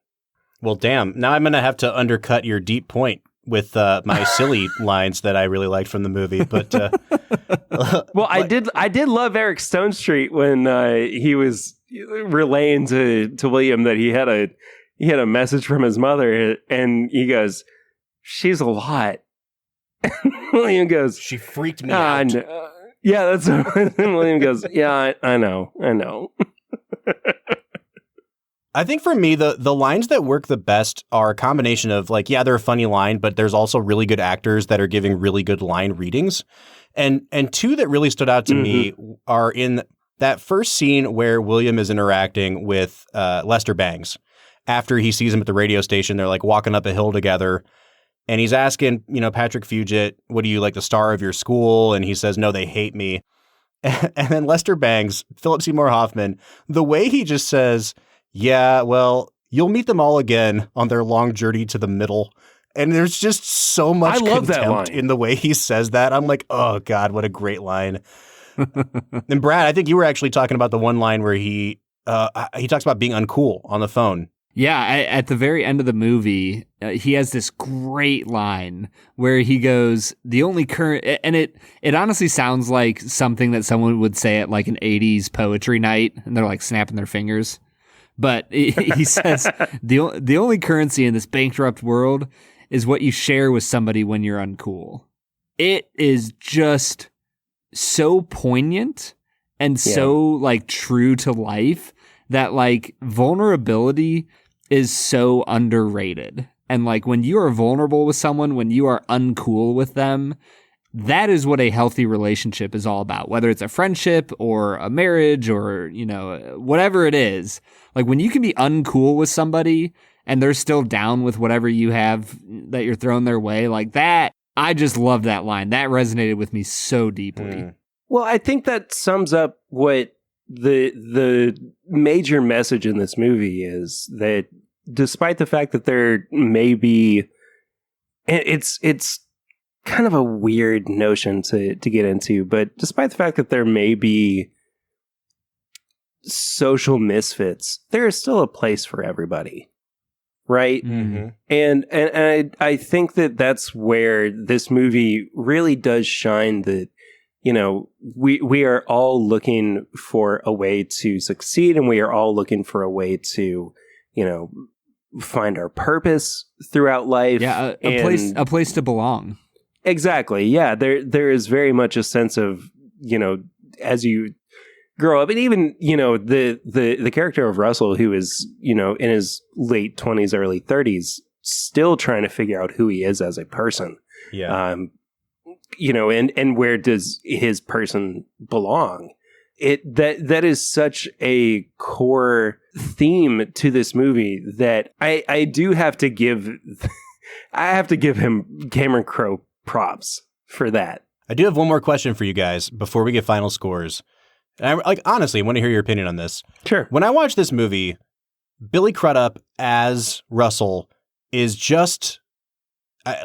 Well, damn. Now I'm going to have to undercut your deep point with my silly lines that I really liked from the movie. But
well, I did love Eric Stone Street when he was relaying to William that he had a message from his mother, and he goes, "She's a lot." William goes,
"She freaked me out."
Yeah, that's what William goes, "Yeah, I know."
I think for me, the lines that work the best are a combination of like, yeah, they're a funny line, but there's also really good actors that are giving really good line readings. And two that really stood out to me are in that first scene where William is interacting with Lester Bangs. After he sees him at the radio station, they're like walking up a hill together. And he's asking, Patrick Fugit, what do you like, the star of your school? And he says, no, they hate me. And then Lester Bangs, Philip Seymour Hoffman, the way he just says, yeah, well, you'll meet them all again on their long journey to the middle. And there's just so much contempt in the way he says that. I'm like, oh, God, what a great line. And Brad, I think you were actually talking about the one line where he talks about being uncool on the phone.
Yeah, at the very end of the movie, he has this great line where he goes, the only current, and it honestly sounds like something that someone would say at like an 80s poetry night, and they're like snapping their fingers. But he says, the only currency in this bankrupt world is what you share with somebody when you're uncool. It is just so poignant and so like true to life that like vulnerability is so underrated. And like when you are vulnerable with someone, when you are uncool with them, that is what a healthy relationship is all about, whether it's a friendship or a marriage or, whatever it is. Like when you can be uncool with somebody and they're still down with whatever you have that you're throwing their way, like that, I just love that line. That resonated with me so deeply.
Well, I think that sums up what the major message in this movie is, that despite the fact that there may be, it's kind of a weird notion to get into, but despite the fact that there may be social misfits, there is still a place for everybody, right?
Mm-hmm.
And I think that that's where this movie really does shine, that we are all looking for a way to succeed, and we are all looking for a way to, find our purpose throughout life.
Yeah, a place to belong.
Exactly. Yeah, there is very much a sense of, as you grow up, and even, the character of Russell, who is, in his late 20s, early 30s, still trying to figure out who he is as a person.
Yeah.
And where does his person belong? That is such a core theme to this movie that I do have to give him, Cameron Crowe, props for that.
I do have one more question for you guys before we get final scores. And I honestly want to hear your opinion on this.
Sure.
When I watch this movie, Billy Crudup as Russell is just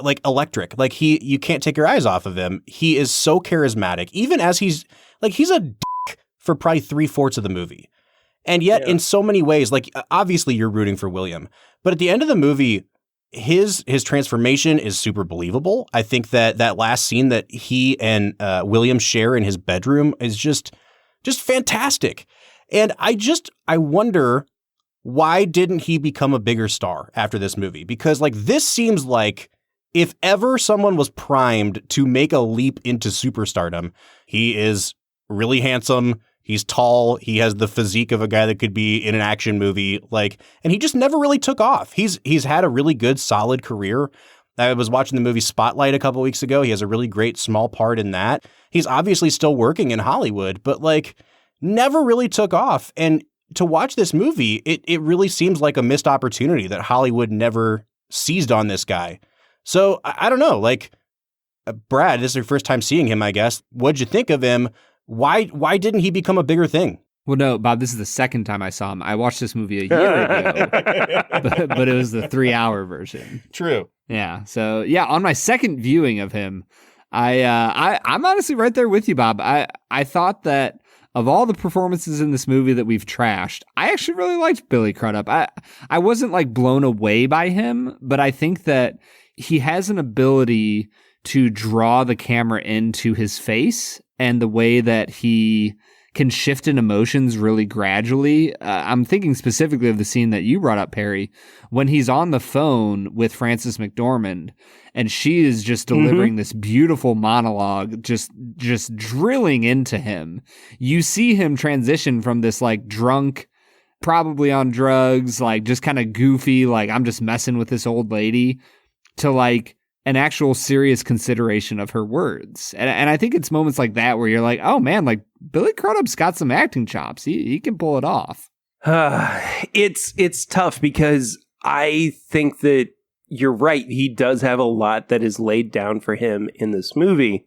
like electric. Like you can't take your eyes off of him. He is so charismatic, even as he's a dick for probably 3/4 of the movie. And yet in so many ways, like obviously you're rooting for William, but at the end of the movie, his transformation is super believable. I think that last scene that he and William share in his bedroom is just fantastic. And I wonder, why didn't he become a bigger star after this movie? Because like this seems like, if ever someone was primed to make a leap into superstardom, he is really handsome. He's tall. He has the physique of a guy that could be in an action movie. And he just never really took off. He's had a really good, solid career. I was watching the movie Spotlight a couple weeks ago. He has a really great small part in that. He's obviously still working in Hollywood, but never really took off. And to watch this movie, it really seems like a missed opportunity that Hollywood never seized on this guy. So I don't know, Brad, this is your first time seeing him, I guess. What'd you think of him? Why didn't he become a bigger thing?
Well, no, Bob, this is the second time I saw him. I watched this movie a year ago, but it was the 3-hour version.
True.
Yeah. So yeah, on my second viewing of him, I'm honestly right there with you, Bob. I thought that of all the performances in this movie that we've trashed, I actually really liked Billy Crudup. I wasn't like blown away by him, but I think that he has an ability to draw the camera into his face and the way that he can shift in emotions really gradually. I'm thinking specifically of the scene that you brought up, Perry, when he's on the phone with Frances McDormand and she is just delivering this beautiful monologue, just drilling into him. You see him transition from this like drunk, probably on drugs, like just kind of goofy, like I'm just messing with this old lady, to like an actual serious consideration of her words. And I think it's moments like that where you're like, oh man, like Billy Crudup's got some acting chops. He can pull it off.
It's tough because I think that you're right. He does have a lot that is laid down for him in this movie.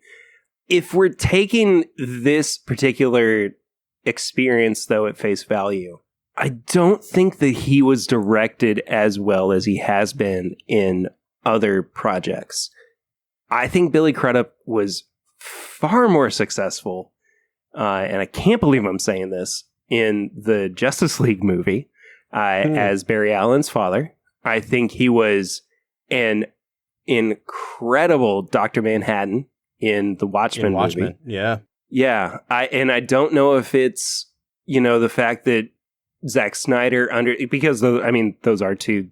If we're taking this particular experience, though, at face value, I don't think that he was directed as well as he has been in other projects. I think Billy Crudup was far more successful, and I can't believe I'm saying this, in the Justice League movie as Barry Allen's father. I think he was an incredible Dr. Manhattan in the Watchmen movie.
Yeah.
Yeah. I don't know if it's, the fact that Zack Snyder because those are two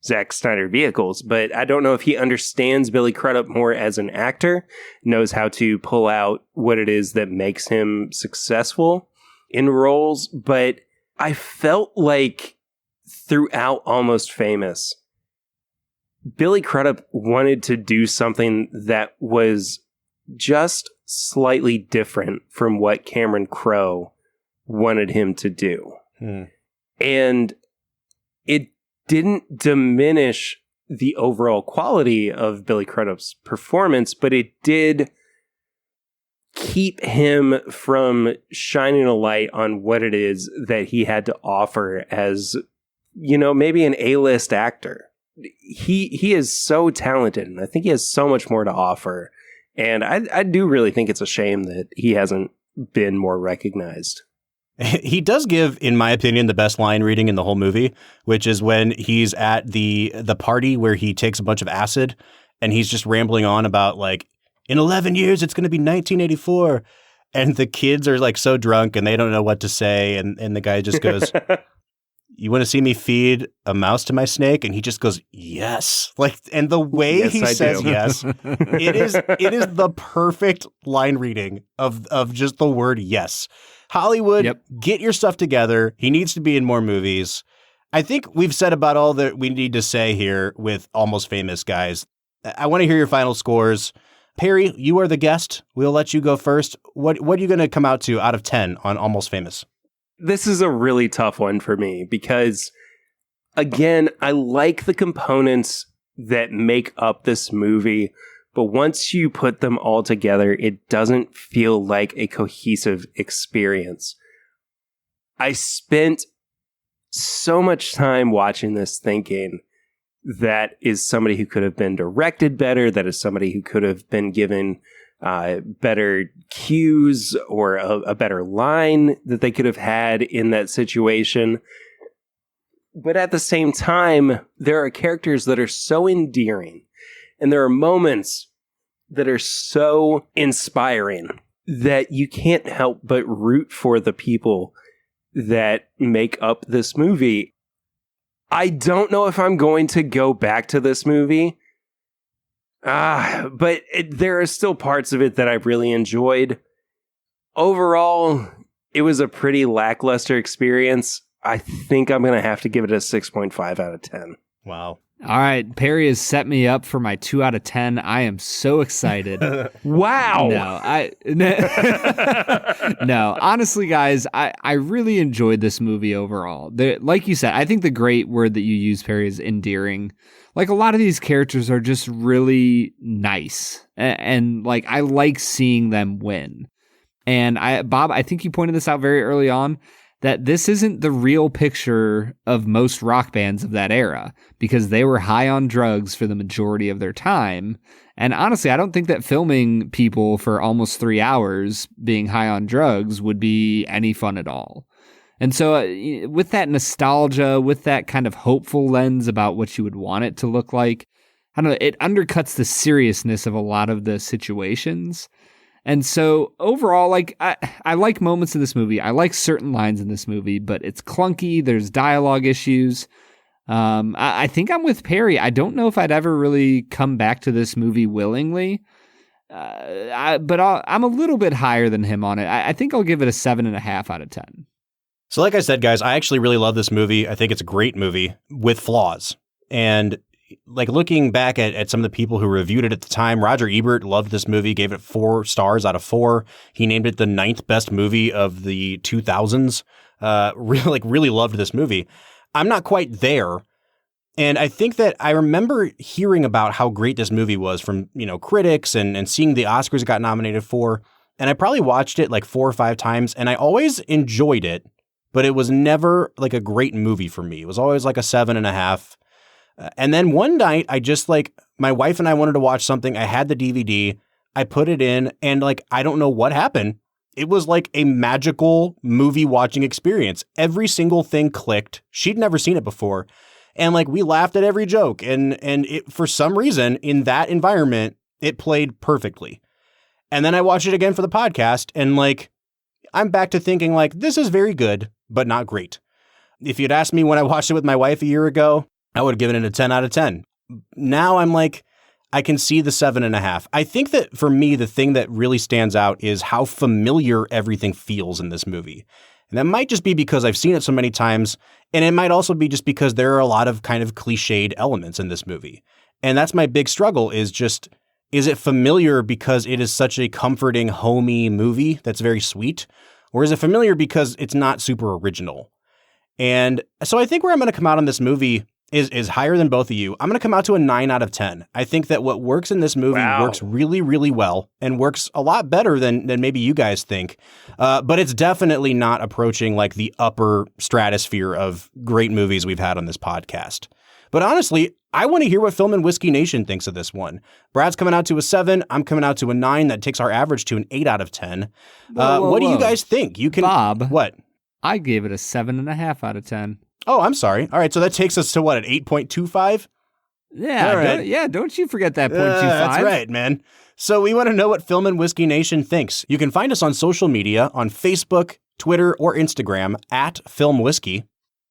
Zack Snyder vehicles, but I don't know if he understands Billy Crudup more as an actor, knows how to pull out what it is that makes him successful in roles. But I felt like throughout Almost Famous, Billy Crudup wanted to do something that was just slightly different from what Cameron Crowe wanted him to do. And it didn't diminish the overall quality of Billy Crudup's performance, but it did keep him from shining a light on what it is that he had to offer as, maybe an A-list actor. He is so talented, and I think he has so much more to offer. And I do really think it's a shame that he hasn't been more recognized.
He does give, in my opinion, the best line reading in the whole movie, which is when he's at the party where he takes a bunch of acid and he's just rambling on about like, in 11 years, it's going to be 1984. And the kids are like so drunk and they don't know what to say. And the guy just goes, you want to see me feed a mouse to my snake? And he just goes, yes. Like, and the way
yes,
he
I
says
do.
yes, it is the perfect line reading of just the word yes. Hollywood, Get your stuff together. He needs to be in more movies. I think we've said about all that we need to say here with Almost Famous, guys. I want to hear your final scores. Perry, you are the guest. We'll let you go first. What are you going to come out to out of 10 on Almost Famous?
This is a really tough one for me because, again, I like the components that make up this movie, but once you put them all together, it doesn't feel like a cohesive experience. I spent so much time watching this thinking that is somebody who could have been directed better, that is somebody who could have been given better cues or a better line that they could have had in that situation. But at the same time, there are characters that are so endearing, and there are moments that are so inspiring that you can't help but root for the people that make up this movie. I don't know if I'm going to go back to this movie, but there are still parts of it that I really enjoyed. Overall, it was a pretty lackluster experience. I think I'm going to have to give it a 6.5 out of 10.
Wow.
All right, Perry has set me up for my 2 out of 10. I am so excited.
Wow.
No, honestly, guys, I really enjoyed this movie overall. Like you said, I think the great word that you use, Perry, is endearing. Like, a lot of these characters are just really nice. And like, I like seeing them win. And Bob, I think you pointed this out very early on, that this isn't the real picture of most rock bands of that era, because they were high on drugs for the majority of their time. And honestly, I don't think that filming people for almost 3 hours being high on drugs would be any fun at all. And so with that nostalgia, with that kind of hopeful lens about what you would want it to look like, I don't know, it undercuts the seriousness of a lot of the situations. And so overall, like I like moments in this movie. I like certain lines in this movie, but it's clunky. There's dialogue issues. I think I'm with Perry. I don't know if I'd ever really come back to this movie willingly. But I'm a little bit higher than him on it. I think I'll give it a 7.5 out of 10.
So like I said, guys, I actually really love this movie. I think it's a great movie with flaws. And like looking back at some of the people who reviewed it at the time, Roger Ebert loved this movie, gave it 4 stars out of 4. He named it the 9th best movie of the 2000s. Really loved this movie. I'm not quite there. And I think that I remember hearing about how great this movie was from, critics and seeing the Oscars it got nominated for. And I probably watched it like 4 or 5 times, and I always enjoyed it, but it was never like a great movie for me. It was always like a 7.5. And then one night I just my wife and I wanted to watch something. I had the DVD, I put it in, and I don't know what happened. It was like a magical movie watching experience. Every single thing clicked. She'd never seen it before. And we laughed at every joke. And it, for some reason, in that environment, it played perfectly. And then I watched it again for the podcast. And I'm back to thinking this is very good, but not great. If you'd asked me when I watched it with my wife a year ago, I would have given it a 10 out of 10. Now I'm I can see the 7.5. I think that for me, the thing that really stands out is how familiar everything feels in this movie. And that might just be because I've seen it so many times. And it might also be just because there are a lot of kind of cliched elements in this movie. And that's my big struggle is it familiar because it is such a comforting, homey movie that's very sweet? Or is it familiar because it's not super original? And so I think where I'm going to come out on this movie is higher than both of you. I'm going to come out to a 9 out of 10. I think that what works in this movie works really, really well and works a lot better than maybe you guys think. But it's definitely not approaching the upper stratosphere of great movies we've had on this podcast. But honestly, I want to hear what Film and Whiskey Nation thinks of this one. Brad's coming out to a 7. I'm coming out to a 9. That takes our average to an 8 out of 10. What do you guys think? You can
Bob.
What?
I gave it a 7.5 out of 10.
Oh, I'm sorry. All right, so that takes us to what, an 8.25?
Yeah,
all right.
Don't you forget that 0.25.
That's right, man. So we want to know what Film and Whiskey Nation thinks. You can find us on social media on Facebook, Twitter, or Instagram at Film Whiskey.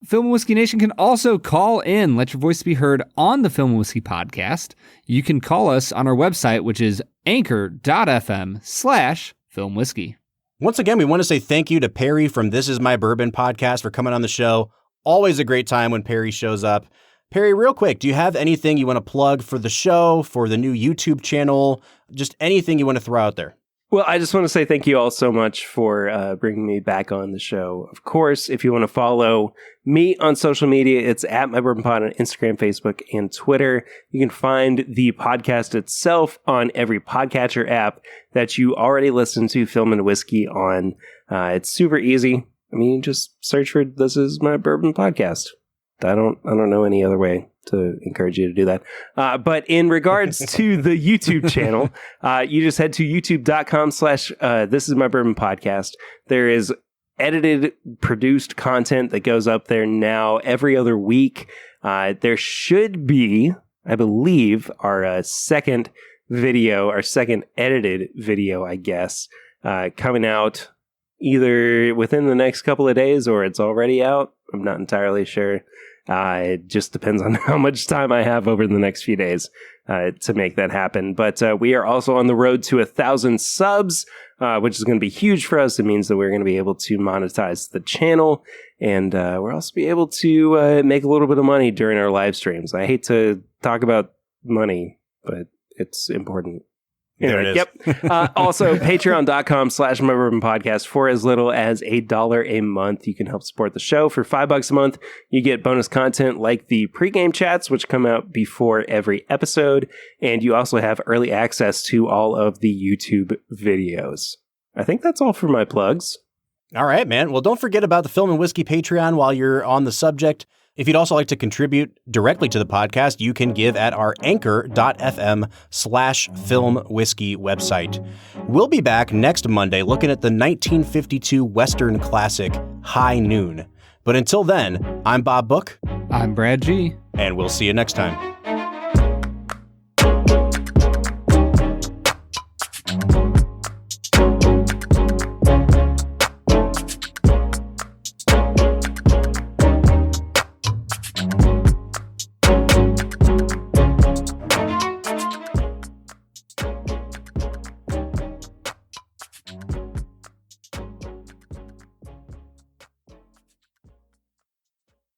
Film and Whiskey Nation can also call in. Let your voice be heard on the Film and Whiskey podcast. You can call us on our website, which is anchor.fm/Film Whiskey.
Once again, we want to say thank you to Perry from This Is My Bourbon podcast for coming on the show. Always a great time when Perry shows up. Perry, real quick, do you have anything you want to plug for the show, for the new YouTube channel, just anything you want to throw out there?
Well, I just want to say thank you all so much for bringing me back on the show. Of course, if you want to follow me on social media, it's at My Bourbon Pod on Instagram, Facebook, and Twitter. You can find the podcast itself on every podcatcher app that you already listen to Film and Whiskey on. It's super easy. I mean, just search for This Is My Bourbon Podcast. I don't know any other way to encourage you to do that. But in regards to the YouTube channel, you just head to youtube.com/This Is My Bourbon Podcast. There is edited, produced content that goes up there now every other week. There should be, I believe, our second edited video, I guess, coming out either within the next couple of days or it's already out. I'm not entirely sure. It just depends on how much time I have over the next few days to make that happen. But we are also on the road to 1,000 subs, which is going to be huge for us. It means that we're going to be able to monetize the channel, and we'll also be able to make a little bit of money during our live streams. I hate to talk about money, but it's important.
There it is.
Yep. Also, patreon.com/My Bourbon Podcast. For as little as $1 a month, you can help support the show. For $5 a month, you get bonus content like the pregame chats, which come out before every episode. And you also have early access to all of the YouTube videos. I think that's all for my plugs.
All right, man. Well, don't forget about the Film and Whiskey Patreon while you're on the subject. If you'd also like to contribute directly to the podcast, you can give at our anchor.fm/filmwhiskey website. We'll be back next Monday looking at the 1952 Western classic High Noon. But until then, I'm Bob Book.
I'm Brad G.
And we'll see you next time.